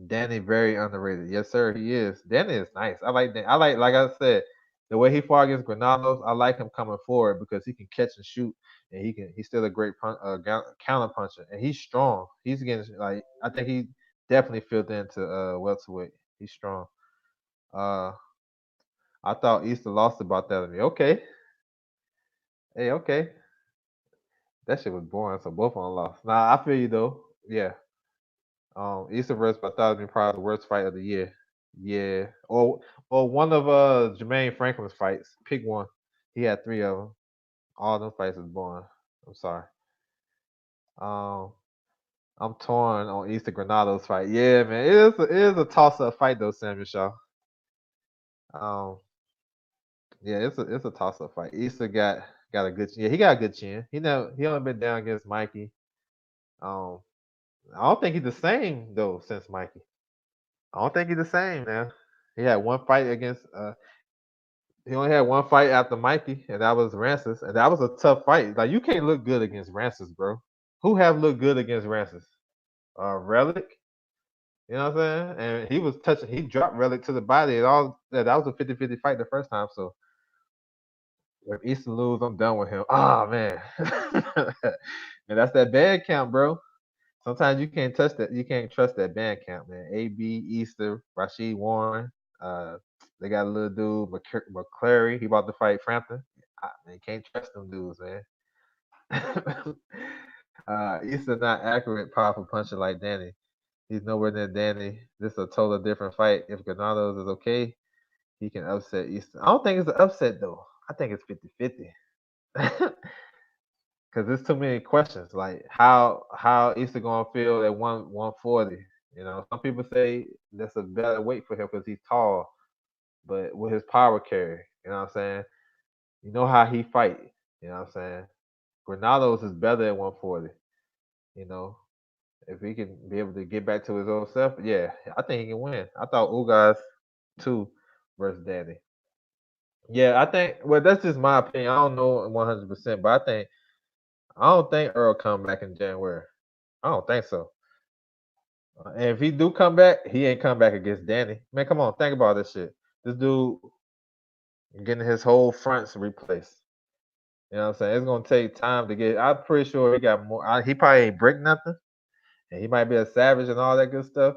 Danny very underrated. Yes, sir, he is. Danny is nice. I like that. Like I said, the way he fought against Granados. I like him coming forward because he can catch and shoot, and he's still a great counter puncher, and he's strong. He's getting like I think he definitely filled into welterweight. He's strong. Uh, I thought Easter lost about that to me. Okay, hey, okay, that shit was boring. So both of them lost. Nah, I feel you though. Yeah. Easter versus Bartholomew probably the worst fight of the year. Yeah, or one of Jermaine Franklin's fights. Pick one. He had three of them. All them fights is boring. I'm sorry. Um, I'm torn on Easter Granado's fight. Yeah, man, it is a toss up fight though, Samuel Shaw. Um, yeah, it's a toss up fight. Easter got a good yeah he got a good chin. He only been down against Mikey. Um, I don't think he's the same though since Mikey. I don't think he's the same now. He had one fight against he only had one fight after Mikey, and that was Rancis, and that was a tough fight. Like you can't look good against Rancis, bro. Who have looked good against Rancis? Relic. You know what I'm saying? And he was touching. He dropped Relic to the body, and all that. That was a 50-50 fight the first time. So If Easton lose, I'm done with him. Ah man, man, that's that band camp, bro. Sometimes you can't touch that. You can't trust that band camp, man. AB, Easter, Rashid Warren. Uh, they got a little dude, McClary. He about to fight Frampton. Man, can't trust them dudes, man. Easter not accurate, powerful puncher like Danny. He's nowhere near Danny. This is a totally different fight. If Granados is okay, he can upset Easter. I don't think it's an upset though. I think it's 50-50. Because there's too many questions. Like how Easter gonna feel at 140? You know, some people say that's a better weight for him because he's tall, but with his power carry, you know what I'm saying? You know how he fight. You know what I'm saying? Granados is better at 140. You know, if he can be able to get back to his old self, yeah, I think he can win. I thought Ugas too versus Danny. Yeah, I think. Well, that's just my opinion. I don't know 100%, but I don't think Earl come back in January. I don't think so. And if he do come back, he ain't come back against Danny. Man, come on, think about this shit. This dude getting his whole fronts replaced. You know what I'm saying? It's gonna take time to get. I'm pretty sure he got more. He probably ain't break nothing, and he might be a savage and all that good stuff.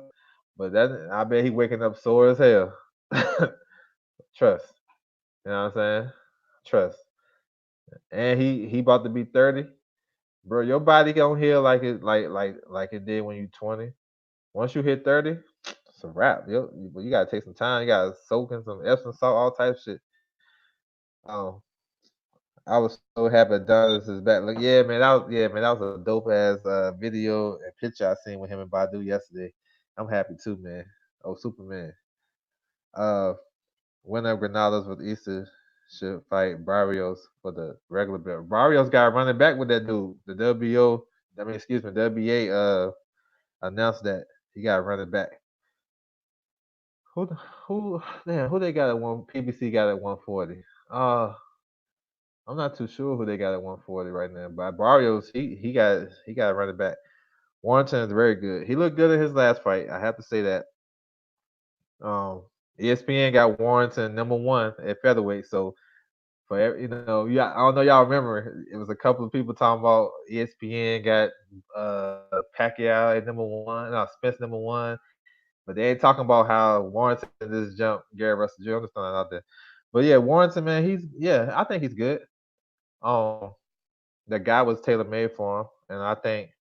But that I bet he waking up sore as hell. Trust. You know what I'm saying? Trust. And he about to be 30. Bro, your body gonna heal like it did when you 20. Once you hit 30, it's a wrap. You gotta take some time. You gotta soak in some Epsom salt, all type of shit. Um, I was so happy Adonis is back. Like, that was a dope ass video and picture I seen with him and Badu yesterday. I'm happy too, man. Oh, Superman. Uh, winner of Granados with Easter should fight Barrios for the regular belt. Barrios got running back with that dude. The WO, I mean, excuse me, WBA announced that he got running back. Who who they got at one PBC got at 140? I'm not too sure who they got at 140 right now. But Barrios, he got running back. Warrington is very good. He looked good in his last fight. I have to say that. Um, ESPN got Warrington number one at featherweight. So yeah, I don't know y'all remember. It was a couple of people talking about ESPN got Pacquiao at number one, no Spence number one, but they ain't talking about how Warrington just jumped Gary Russell Jr. I'm just throwing it out there. But yeah, Warrington, man, I think he's good. Um, the guy was tailor made for him, and I think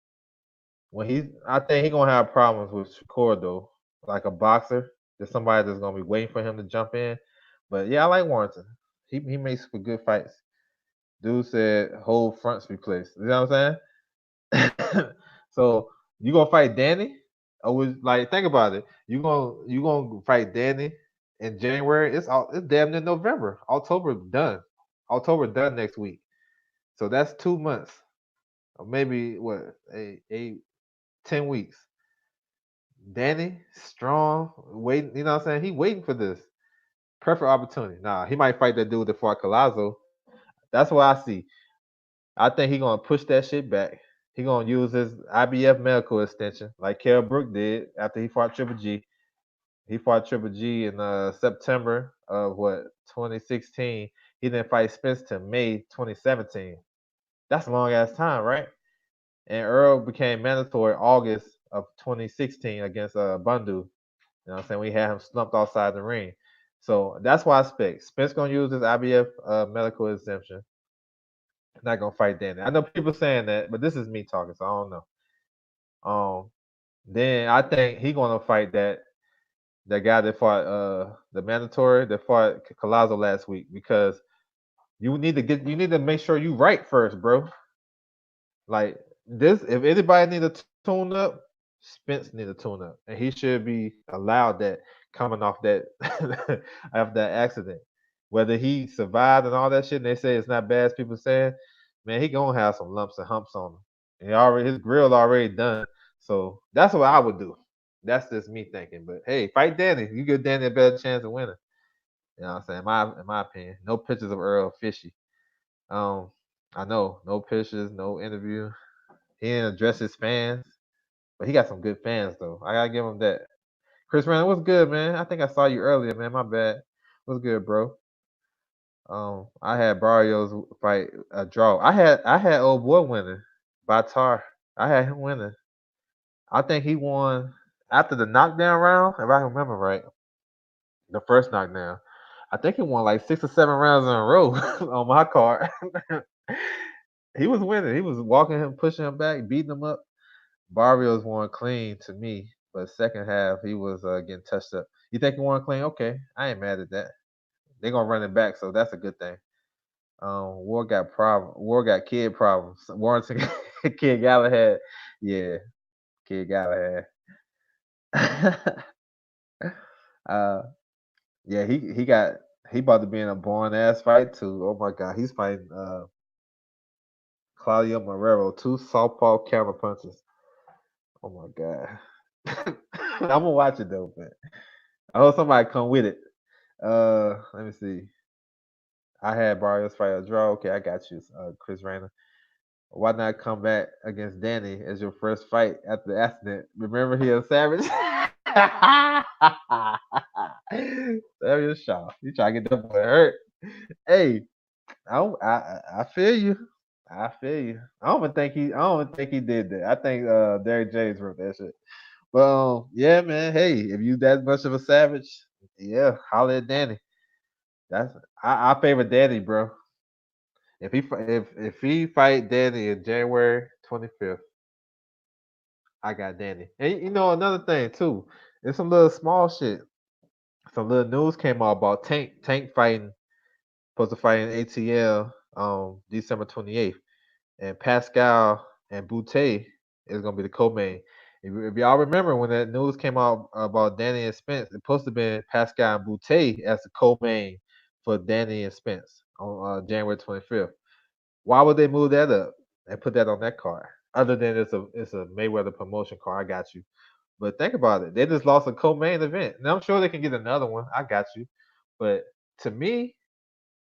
he's gonna have problems with Shakur though, like a boxer. There's somebody that's gonna be waiting for him to jump in. But yeah, I like Warrington. He makes for good fights. Dude said whole fronts replaced. You know what I'm saying? So you gonna fight Danny? Or was like think about it. You gonna fight Danny in January? It's damn near November. October done. October done next week. So that's 2 months. Or maybe what 10 weeks. Danny, strong, waiting, you know what I'm saying? He waiting for this. Perfect opportunity. Nah, he might fight that dude that fought Collazo. That's what I see. I think he gonna push that shit back. He gonna use his IBF medical extension like Kell Brook did after he fought Triple G. He fought Triple G in September of 2016. He didn't fight Spence till May 2017. That's a long ass time, right? And Earl became mandatory August of 2016 against Bundu. You know what I'm saying? We had him slumped outside the ring. So that's why I expect Spence gonna use his IBF medical exemption. Not gonna fight Danny. I know people saying that, but this is me talking, so I don't know. Then I think he gonna fight that guy that fought the mandatory that fought Collazo last week because you need to make sure you right first, bro. Like this, if anybody need to tune up, Spence need to tune up, and he should be allowed that coming off that after that accident. Whether he survived and all that shit, and they say it's not bad as people saying, man, he gonna have some lumps and humps on him. And his grill already done. So that's what I would do. That's just me thinking. But hey, fight Danny. You give Danny a better chance of winning. You know what I'm saying? In my opinion. No pictures of Earl fishy. Um, I know, no pictures, no interview. He didn't address his fans, but he got some good fans though. I gotta give him that. Chris Randall, what's good, man? I think I saw you earlier, man. My bad. What's good, bro? I had Barrios fight a draw. I had old boy winning by Tar. I had him winning. I think he won after the knockdown round, if I remember right. The first knockdown. I think he won like 6 or 7 rounds in a row on my card. He was winning. He was walking him, pushing him back, beating him up. Barrios won clean to me, but second half he was getting touched up. You think he won clean? Okay, I ain't mad at that. They're gonna run it back, so that's a good thing. War got problem. War got kid problems. Warrington, Kid Galahad, yeah, Kid Galahad. uh, yeah, he about to be in a boring ass fight too. Oh my god, he's fighting Claudio Marrero, two southpaw counter punches. Oh my god, I'm gonna watch it though, man. I hope somebody come with it. Let me see. I had Barrios fight a draw. Okay, I got you, Chris Rayner. Why not come back against Danny as your first fight after the accident? Remember he a savage. Savage Shaw. You try to get that boy hurt. Hey, I feel you. I feel you. I don't even think he did that. I think Derrick James wrote that shit. But yeah, man. Hey, if you that much of a savage, yeah, holler at Danny. That's I favor Danny, bro. If he fight Danny in January 25th, I got Danny. And you know another thing too, it's some little small shit. Some little news came out about Tank fighting, supposed to fight in ATL December 28th, and Pascal and Boutte is gonna be the co-main. If y'all remember when that news came out about Danny and Spence, it's supposed to be Pascal and Boutte as the co-main for Danny and Spence on January 25th. Why would they move that up and put that on that card? Other than it's a Mayweather promotion card, I got you. But think about it. They just lost a co-main event. Now I'm sure they can get another one. I got you. But to me,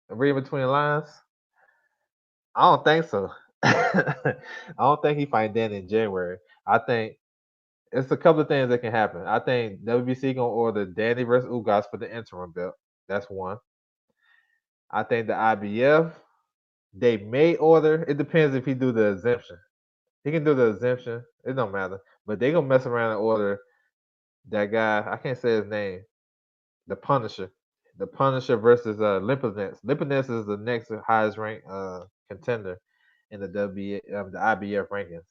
reading between the lines, I don't think so. I don't think he fight Danny in January. I think it's a couple of things that can happen. I think WBC gonna order Danny versus Ugas for the interim belt. That's one. I think the IBF they may order. It depends if he do the exemption. He can do the exemption. It don't matter. But they gonna mess around and order that guy. I can't say his name. The Punisher. The Punisher versus Lipinets. Lipinets is the next highest ranked contender in the IBF rankings.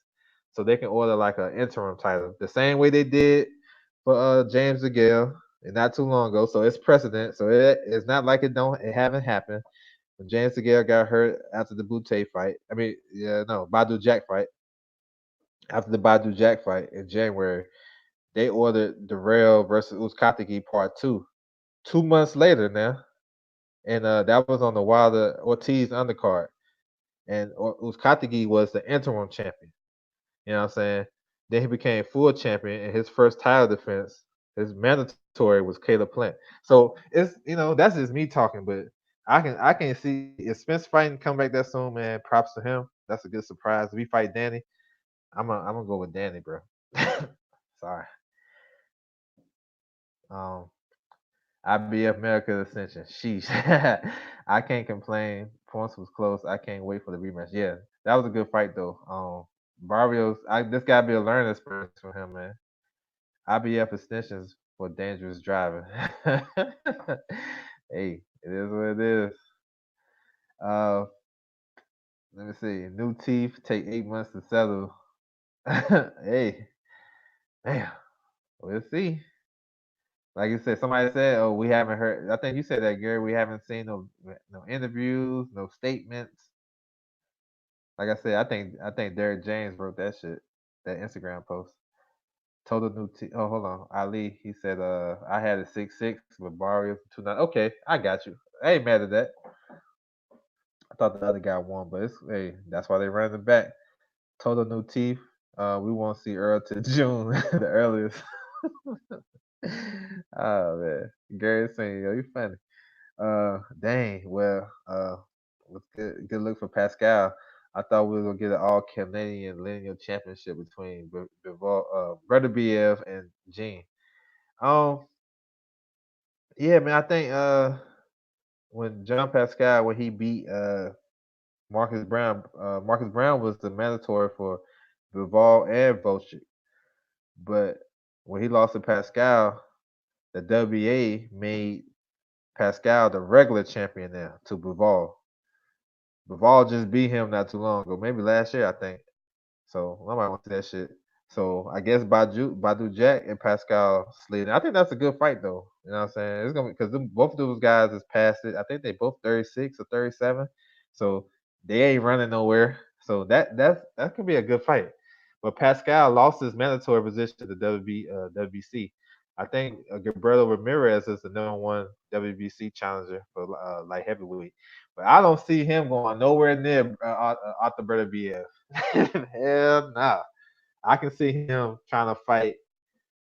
So they can order like an interim title, the same way they did for James DeGale, and not too long ago. So it's precedent. So it's not like it haven't happened. When James DeGale got hurt after the Butte fight, I mean, yeah, no, Badu Jack fight. After the Badu Jack fight in January, they ordered Darrell versus Uzcategui Part 2. 2 months later now, and that was on the Wilder Ortiz undercard, and Uzcategui was the interim champion. You know what I'm saying? Then he became full champion, and his first title defense, his mandatory, was Caleb Plant. So it's that's just me talking, but I can see if Spence fighting come back that soon, man. Props to him. That's a good surprise. If we fight Danny, I'm gonna go with Danny, bro. Sorry. Um, IBF America Ascension. Sheesh. I can't complain. Points was close. I can't wait for the rematch. Yeah, that was a good fight though. Barrios, this gotta be a learning experience for him, man. IBF extensions for dangerous driving. Hey, it is what it is. Uh, Let me see. New teeth take 8 months to settle. Hey, damn. We'll see. Like you said, somebody said, "Oh, we haven't heard." I think you said that, Gary. We haven't seen no interviews, no statements. Like I said, I think Derrick James wrote that shit, that Instagram post. Total new team. Oh, hold on, Ali. He said, I had a 6-6 with Barrios 2-9. Okay, I got you. I ain't mad at that. I thought the other guy won, but hey, that's why they ran it back. Total new teeth. We won't see Earl to June, the earliest. Oh man, Gary saying, yo, you funny. Dang. Well, what's good? Good look for Pascal. I thought we were gonna get an all Canadian lineal championship between Brother BF and Gene. Um, yeah, man. I think when John Pascal when he beat Marcus Brown. Marcus Brown was the mandatory for Bivol and Volchik, but when he lost to Pascal, the WA made Pascal the regular champion now to Bivol. Bivol just beat him not too long ago, maybe last year I think. So nobody wants to see that shit. So I guess Badu Jack and Pascal Sleeden. I think that's a good fight though. You know what I'm saying? It's gonna be because both of those guys is past it. I think they both 36 or 37. So they ain't running nowhere. So that could be a good fight. But Pascal lost his mandatory position to the WBC. I think Gabriel Ramirez is the #1 WBC challenger for light heavyweight. But I don't see him going nowhere near Arthur Beterbiev. Hell nah. I can see him trying to fight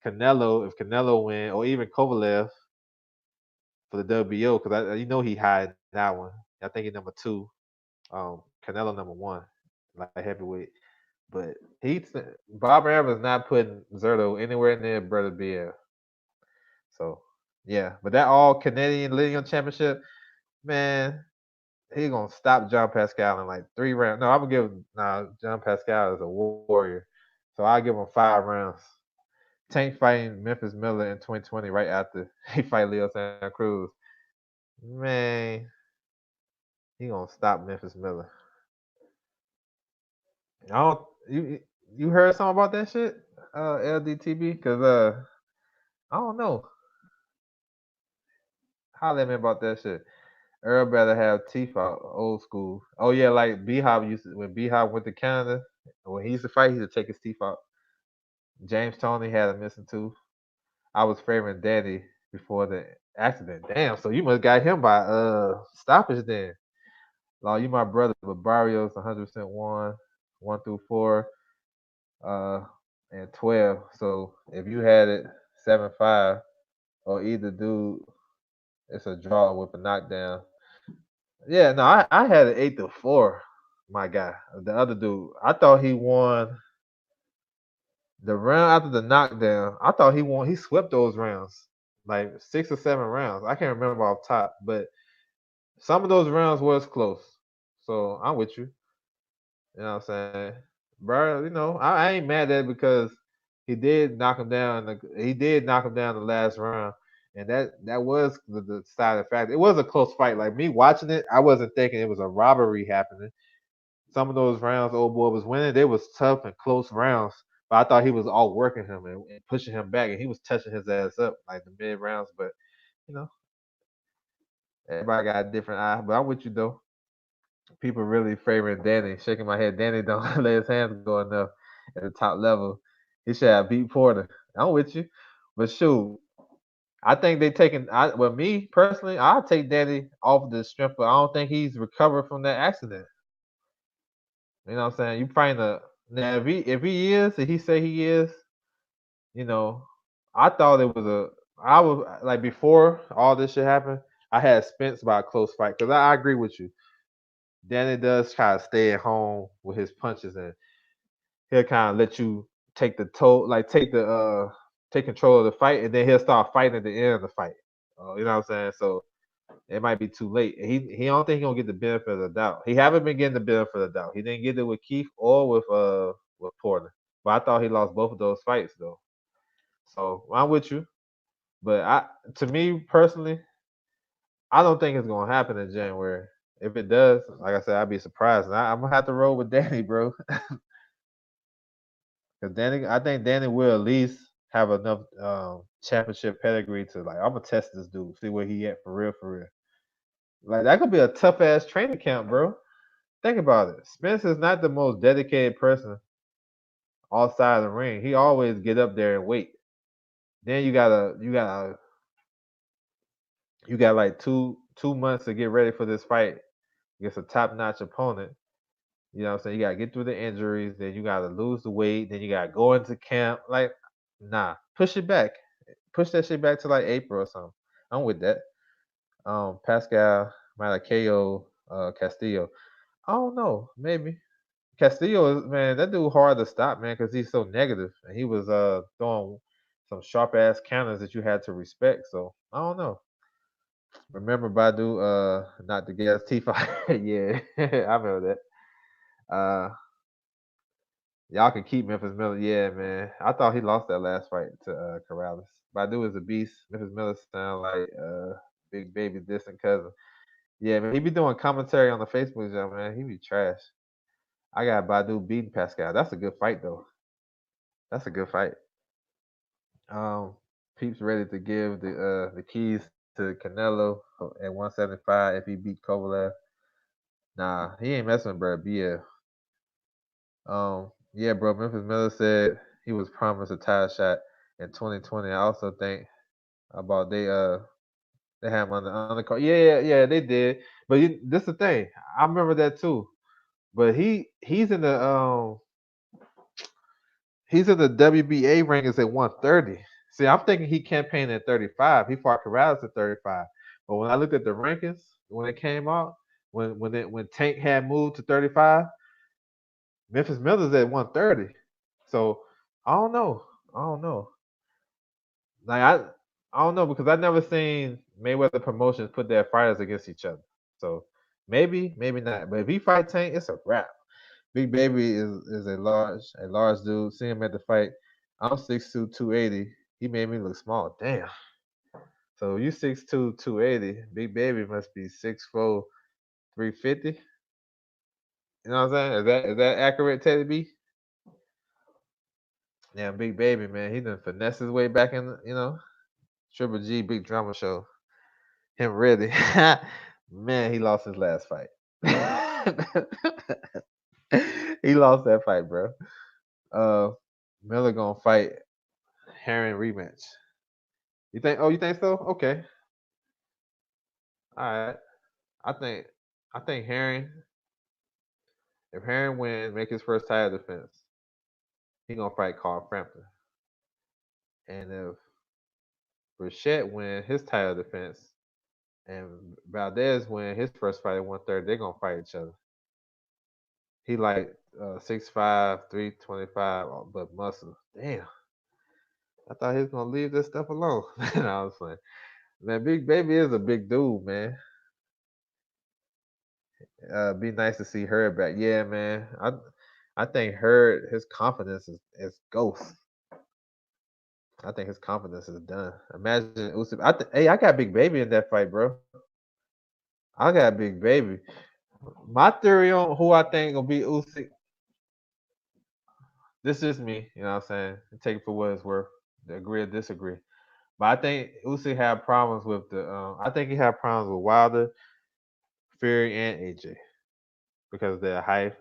Canelo if Canelo win, or even Kovalev for the WBO because you know he high in that one. I think he's #2. Canelo #1, like heavyweight. But Bob Arum is not putting Zerto anywhere near Brother BF. So yeah, but that all Canadian lineal championship, man, he gonna stop John Pascal in like 3 rounds. No, I'm gonna give John Pascal is a warrior, so I'll give him 5 rounds. Tank fighting Memphis Miller in 2020 right after he fight Leo Santa Cruz. Man, he gonna stop Memphis Miller. I don't you heard something about that shit, LDTB? Cause I don't know. Holler at me about that shit. Earl better have teeth out, old school. Oh yeah, like Beehive used to, when Beehive went to Canada, when he used to fight, he used to take his teeth out. James Toney had a missing tooth. I was favoring Daddy before the accident. Damn, so you must got him by stoppage then. Law, you my brother, but Barrios 100% one through four, uh, and 12. So if you had it 7-5, or either dude, it's a draw with a knockdown. Yeah, no, I had it 8-4. My guy, the other dude, I thought he won the round after the knockdown. I thought he won. He swept those rounds, like 6 or 7 rounds. I can't remember off top, but some of those rounds was close. So I'm with you. You know what I'm saying, bro? You know I ain't mad at it because he did knock him down. He did knock him down the last round, and that was the deciding factor. It was a close fight. Like me watching it, I wasn't thinking it was a robbery happening. Some of those rounds, old boy was winning. They was tough and close rounds. But I thought he was all working him and pushing him back, and he was touching his ass up like the mid rounds. But you know, everybody got a different eye. But I'm with you though. People really favoring Danny. Shaking my head. Danny don't let his hands go enough at the top level. He should have beat Porter. I'm with you. But shoot, I think they taking. Well, me personally, I'll take Danny off the strength, but I don't think he's recovered from that accident. You know what I'm saying? You find a now if he say he is, you know, I thought it was I was like before all this shit happened, I had Spence by a close fight because I agree with you. Danny does try to stay at home with his punches, and he'll kind of let you take the toe, like take control of the fight, and then he'll start fighting at the end of the fight. You know what I'm saying? So it might be too late. He don't think he gonna get the benefit of the doubt. He haven't been getting the benefit of the doubt. He didn't get it with Keith or with Porter. But I thought he lost both of those fights though. So I'm with you. But to me personally, I don't think it's gonna happen in January. If it does, like I said, I'd be surprised. And I'm gonna have to roll with Danny, bro. Because Danny, I think Danny will at least have enough championship pedigree to like I'm gonna test this dude, see where he at for real, for real. Like that could be a tough ass training camp, bro. Think about it. Spence is not the most dedicated person outside of the ring. He always get up there and wait. Then you got like two months to get ready for this fight against a top notch opponent. You know what I'm saying? You gotta get through the injuries, then you gotta lose the weight, then you gotta go into camp. Like, nah, push it back. Push that shit back to like April or something. I'm with that. Pascal Malacayo, Castillo. I don't know, maybe. Castillo is man, that dude hard to stop, man, because he's so negative, and he was throwing some sharp ass counters that you had to respect. So I don't know. Remember Badu not to get his teeth out? Yeah, I remember that. Y'all can keep Memphis Miller. Yeah, man. I thought he lost that last fight to Corrales. Badu is a beast. Memphis Miller sound like Big Baby distant cousin. Yeah, man. He be doing commentary on the Facebook show, man. He be trash. I got Badu beating Pascal. That's a good fight though. That's a good fight. Um, Peeps ready to give the keys to Canelo at 175 if he beat Kovalev. Nah, he ain't messing with bro. BF. Yeah, bro. Memphis Miller said he was promised a title shot in 2020. I also think about they had him on the undercard. Yeah, they did. But this the thing. I remember that too. But he's in the WBA rankings at 130. See, I'm thinking he campaigned at 35. He fought Corrales at 35. But when I looked at the rankings when it came out, when Tank had moved to 35, Memphis Miller's at 130. So I don't know. I don't know. Like I don't know because I never seen Mayweather promotions put their fighters against each other. So maybe not. But if he fight Tank, it's a wrap. Big Baby is a large dude. See him at the fight. I'm 6'2", 280. He made me look small. Damn. So you 6'2", 280. Big Baby must be 6'4", 350. You know what I'm saying? Is that accurate, Teddy B? Yeah, Big Baby, man. He done finesse his way back in, Triple G Big Drama Show. Him ready. Man, he lost his last fight. He lost that fight, bro. Uh Miller gonna fight Herring rematch. You think? Oh, you think so? Okay. All right. I think. I think Herring. If Herring wins, make his first title defense, he gonna fight Carl Frampton. And if Burchett win his title defense, and Valdez win his first fight at 130, they're gonna fight each other. He like 6'5", 325, but muscle. Damn. I thought he was gonna leave this stuff alone. I was like, man, Big Baby is a big dude, man. Be nice to see her back. Yeah, man. I think his confidence is ghost. I think his confidence is done. Imagine Usyk. Hey, I got Big Baby in that fight, bro. I got Big Baby. My theory on who I think will beat Usyk. This is me. You know what I'm saying? Take it for what it's worth. Agree or disagree. But I think Usyk had problems with the. I think he had problems with Wilder, Fury, and AJ because of their height.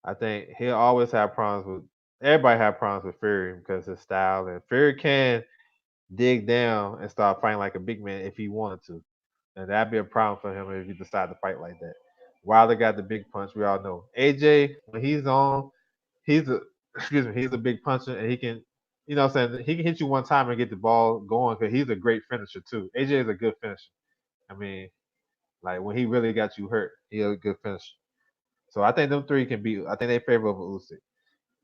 I think he'll always have problems with. Everybody have problems with Fury because his style, and Fury can dig down and start fighting like a big man if he wanted to. And that'd be a problem for him if he decide to fight like that. Wilder got the big punch, we all know. AJ, when he's on, he's a he's a big puncher and he can what I'm saying, he can hit you one time and get the ball going because he's a great finisher too. AJ is a good finisher. I mean, like when he really got you hurt, he's a good finisher. So I think them three can beat. I think they favor over Usyk.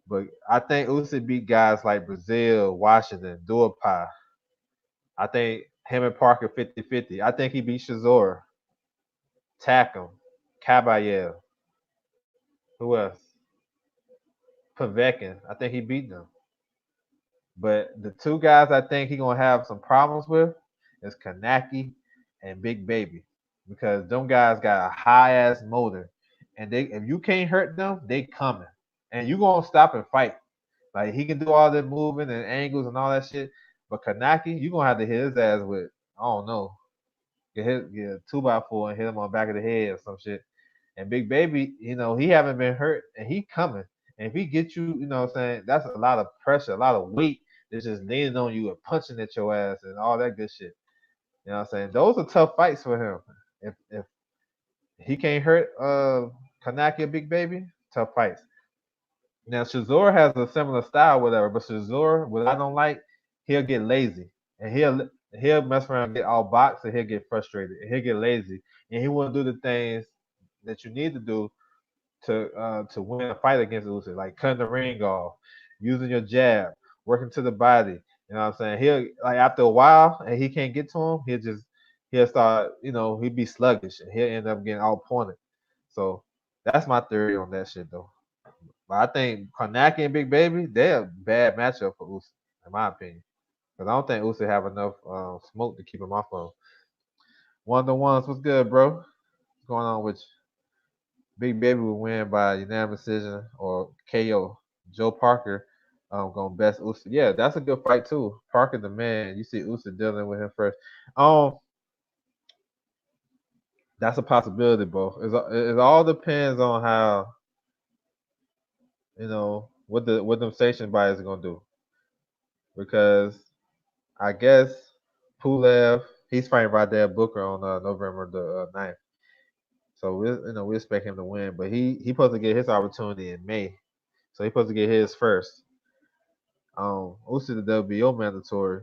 But I think Usyk beat guys like Brazil, Washington, Duapai. I think him and Parker 50-50. I think he beat Shazor, Takum, Kabayev. Who else? Povetkin. I think he beat them. But the two guys I think he gonna have some problems with is Kanaki and Big Baby. Because them guys got a high ass motor. And they if you can't hurt them, they coming. And you gonna stop and fight. Like he can do all the moving and angles and all that shit. But Kanaki, you gonna have to hit his ass with, I don't know, get a 2x4 and hit him on the back of the head or some shit. And Big Baby, he haven't been hurt and he coming. And if he gets you, what I'm saying, that's a lot of pressure, a lot of weight that's just leaning on you and punching at your ass and all that good shit. You know what I'm saying? Those are tough fights for him. If he can't hurt Kanaki or Big Baby, tough fights. Now Shazor has a similar style, whatever, but Shazor, what I don't like, he'll get lazy and he'll mess around and get all boxed and he'll get frustrated and he'll get lazy and he won't do the things that you need to do to win a fight against Usyk, like cutting the ring off, using your jab, working to the body. You know what I'm saying? He'll like after a while and he can't get to him, he'll just he'll start, he'd be sluggish and he'll end up getting outpointed. So that's my theory on that shit though. But I think Konaki and Big Baby, they're a bad matchup for Usyk, in my opinion. Because I don't think Usyk have enough smoke to keep him off of. One of the ones, what's good, bro? What's going on with you? Big Baby will win by unanimous decision or KO. Joe Parker gonna best Usyk. Yeah, that's a good fight too. Parker the man. You see Usyk dealing with him first. That's a possibility, bro. It all depends on how what them sanction bodies are gonna do. Because I guess Pulev, he's fighting right there Booker on November the 9th. So we expect him to win, but he supposed to get his opportunity in May. So he's supposed to get his first. Usyk the WBO mandatory.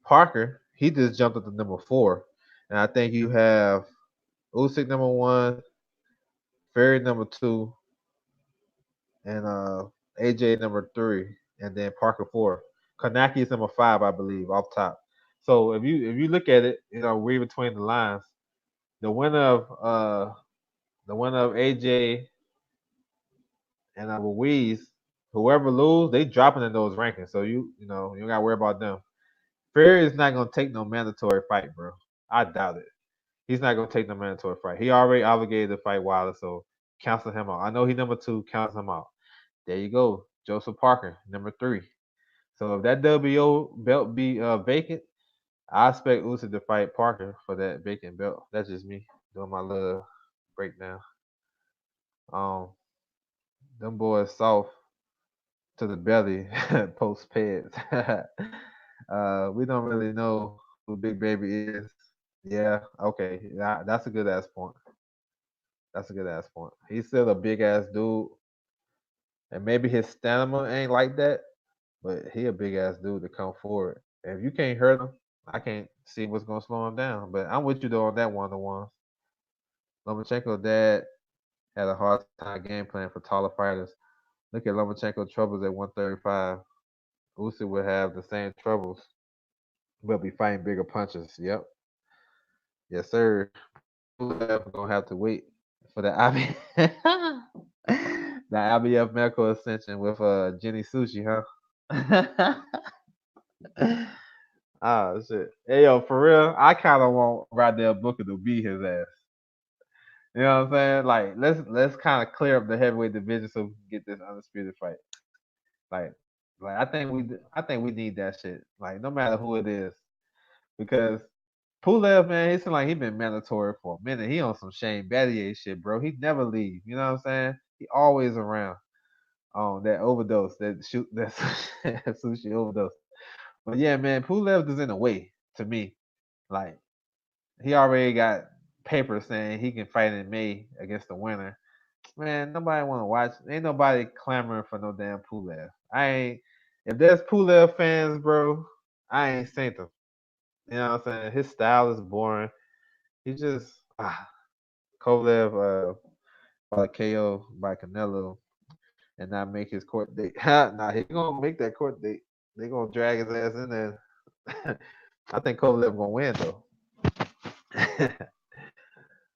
Parker, he just jumped up to number 4. And I think you have Usyk number 1, Fury number 2, and AJ number 3, and then Parker 4. Konaki is number 5, I believe, off top. So if you look at it, read between the lines, the winner of AJ and Ruiz, whoever lose, they dropping in those rankings. So you gotta worry about them. Fury is not gonna take no mandatory fight, bro. I doubt it. He's not gonna take no mandatory fight. He already obligated to fight Wilder, so cancel him out. I know he's number 2, cancel him out. There you go, Joseph Parker, number 3. So if that WBO belt be vacant, I expect Usyk to fight Parker for that vacant belt. That's just me doing my little breakdown. Them boys soft to the belly post peds. We don't really know who Big Baby is. Yeah, okay, that's a good ass point. That's a good ass point. He's still a big ass dude, and maybe his stamina ain't like that, but he a big ass dude to come forward. And if you can't hurt him, I can't see what's gonna slow him down. But I'm with you though on that one-on-one. Lomachenko dad had a hard time game plan for taller fighters. Look at Lomachenko troubles at 135. Usyk would have the same troubles, but be fighting bigger punches. Yep. Yes, sir. We're gonna have to wait for the the IBF medical ascension with Jenny Sushi, huh? Oh shit. Hey yo, for real, I kinda want Rydell Booker to beat his ass. You know what I'm saying? Like let's kinda clear up the heavyweight division so we can get this undisputed fight. Like I think we need that shit. Like no matter who it is. Because Pulev, man, he seems like he been mandatory for a minute. He on some Shane Battier shit, bro. He never leave. You know what I'm saying? He always around on that overdose, that sushi overdose. But yeah, man, Pulev is in the way to me. Like he already got papers saying he can fight in May against the winner. Man, nobody want to watch. Ain't nobody clamoring for no damn Pulev. I ain't. If there's Pulev fans, bro, I ain't seen them. You know what I'm saying? His style is boring. He just Kovalev KO by Canelo and not make his court date. Nah, he gonna make that court date. They gonna drag his ass in there. I think Kovalev gonna win though.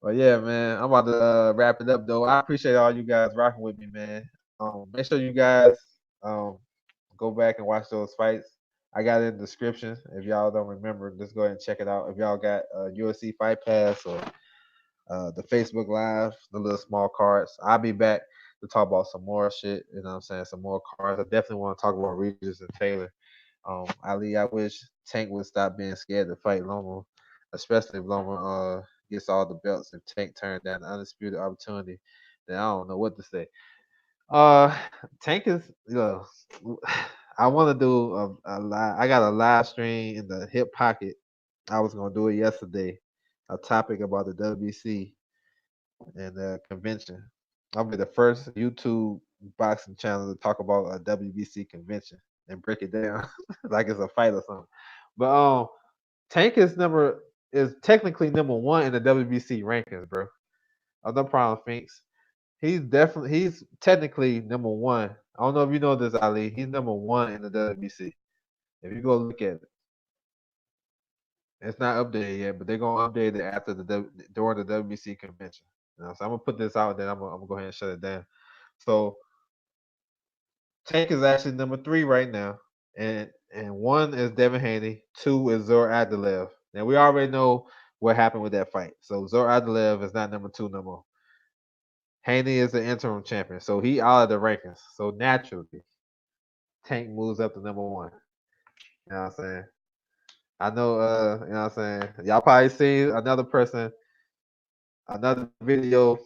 But yeah, man, I'm about to wrap it up though. I appreciate all you guys rocking with me, man. Make sure you guys go back and watch those fights. I got it in the description. If y'all don't remember, just go ahead and check it out. If y'all got UFC Fight Pass or the Facebook Live, the little small cards, I'll be back to talk about some more shit. You know what I'm saying? Some more cards. I definitely want to talk about Regis and Taylor. Ali, I wish Tank would stop being scared to fight Loma, especially if Loma gets all the belts. If Tank turned down the undisputed opportunity, then I don't know what to say. Uh, Tank is, I want to do a live. I got a live stream in the hip pocket. I was gonna do it yesterday. A topic about the WBC and the convention. I'll be the first YouTube boxing channel to talk about a WBC convention and break it down like it's a fight or something. But Tank is technically number 1 in the WBC rankings, bro. Oh, no problem, Finks. He's technically number 1. I don't know if you know this, Ali. He's number 1 in the WBC. If you go look at it. It's not updated yet, but they're gonna update it after during the WBC convention. So I'm gonna put this out, then I'm gonna go ahead and shut it down. So Tank is actually number 3 right now, and 1 is Devin Haney, 2 is Zor Abdullayev. Now we already know what happened with that fight. So Zor Abdullayev is not number 2 no more. Haney is the interim champion, so he out of the rankings. So naturally, Tank moves up to number 1. You know what I'm saying? I know, you know what I'm saying? Y'all probably seen another video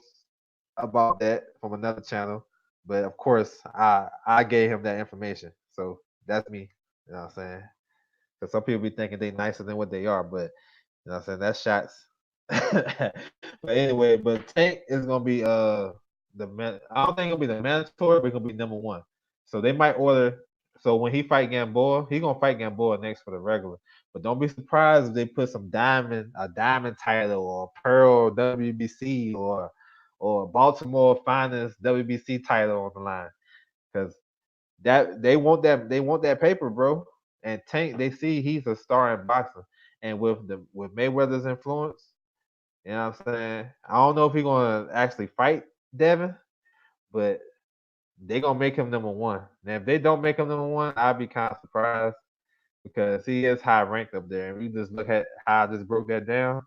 about that from another channel. But of course, I gave him that information. So that's me. You know what I'm saying? Because some people be thinking they nicer than what they are, but you know what I'm saying? That's shots. But anyway, but Tank is gonna be the man. I don't think it'll be the mandatory, but it's gonna be number 1. So they might order. So when he fight Gamboa, he gonna fight Gamboa next for the regular. But don't be surprised if they put a diamond title or Pearl WBC or Baltimore Finest WBC title on the line, because that they want that paper, bro. And Tank, they see he's a star in boxing, and with Mayweather's influence, you know what I'm saying? I don't know if he's gonna actually fight Devin, but they gonna make him number 1. Now, if they don't make him number 1, I'd be kind of surprised because he is high ranked up there. And we just look at how I just broke that down,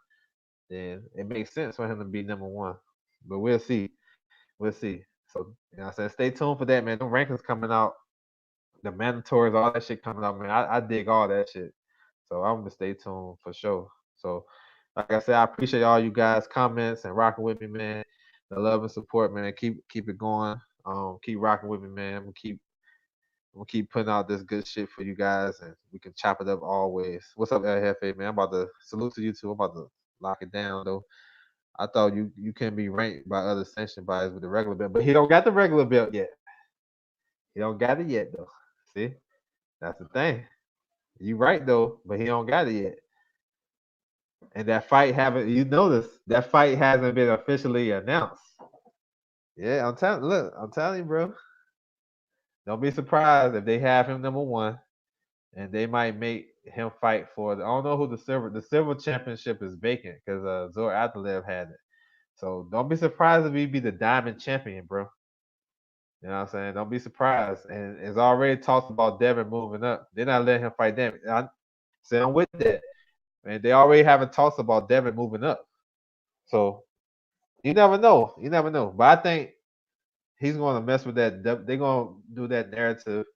then it makes sense for him to be number 1. But we'll see. We'll see. So, you know what I'm saying? Stay tuned for that, man. Them rankings coming out, the mandatories, all that shit coming out, man. I dig all that shit. So I'm gonna stay tuned for sure. So, like I said, I appreciate all you guys' comments and rocking with me, man. The love and support, man. Keep it going. Keep rocking with me, man. I'm gonna keep putting out this good shit for you guys, and we can chop it up always. What's up, LHFA, man? I'm about to salute to you too. I'm about to lock it down though. I thought you can be ranked by other sanction bodies with the regular belt, but he don't got the regular belt yet. He don't got it yet though. See, that's the thing. You right though, but he don't got it yet. And that fight haven't you noticed that fight hasn't been officially announced. Yeah, I'm telling you, bro. Don't be surprised if they have him number 1, and they might make him fight for. I don't know who the silver championship is vacant because Zor Abdullayev had it. So don't be surprised if he be the diamond champion, bro. You know what I'm saying? Don't be surprised. And it's already talked about Devin moving up. They're not letting him fight Devin. I say I'm with that. And they already haven't talked about Devin moving up. So you never know. You never know. But I think he's going to mess with that. They're going to do that narrative,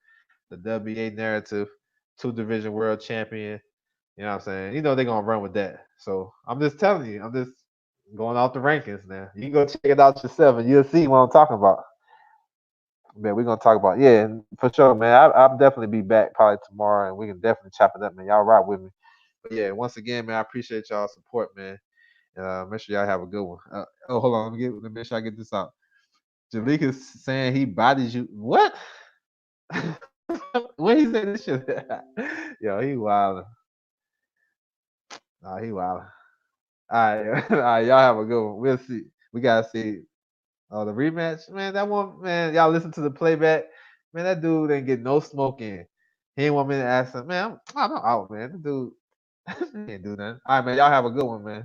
the WA narrative, 2 division world champion. You know what I'm saying? You know they're going to run with that. So I'm just telling you. I'm just going off the rankings now. You can go check it out yourself and you'll see what I'm talking about. Man, we're gonna talk about for sure, man. I'll definitely be back probably tomorrow, and we can definitely chop it up, man. Y'all rock with me. But yeah, once again, man, I appreciate y'all support, man. Make sure y'all have a good one. Hold on, let me make sure I get this out. Jalika's saying he bodies you. What? When he said this shit? Yo, he wild. Nah, he wild. All right, all right, y'all have a good one. We'll see. We gotta see. Oh, the rematch, man. That one, man. Y'all listen to the playback, man. That dude didn't get no smoke in. He didn't want me to ask him, man. I'm out, man. The dude didn't do nothing. All right, man. Y'all have a good one, man.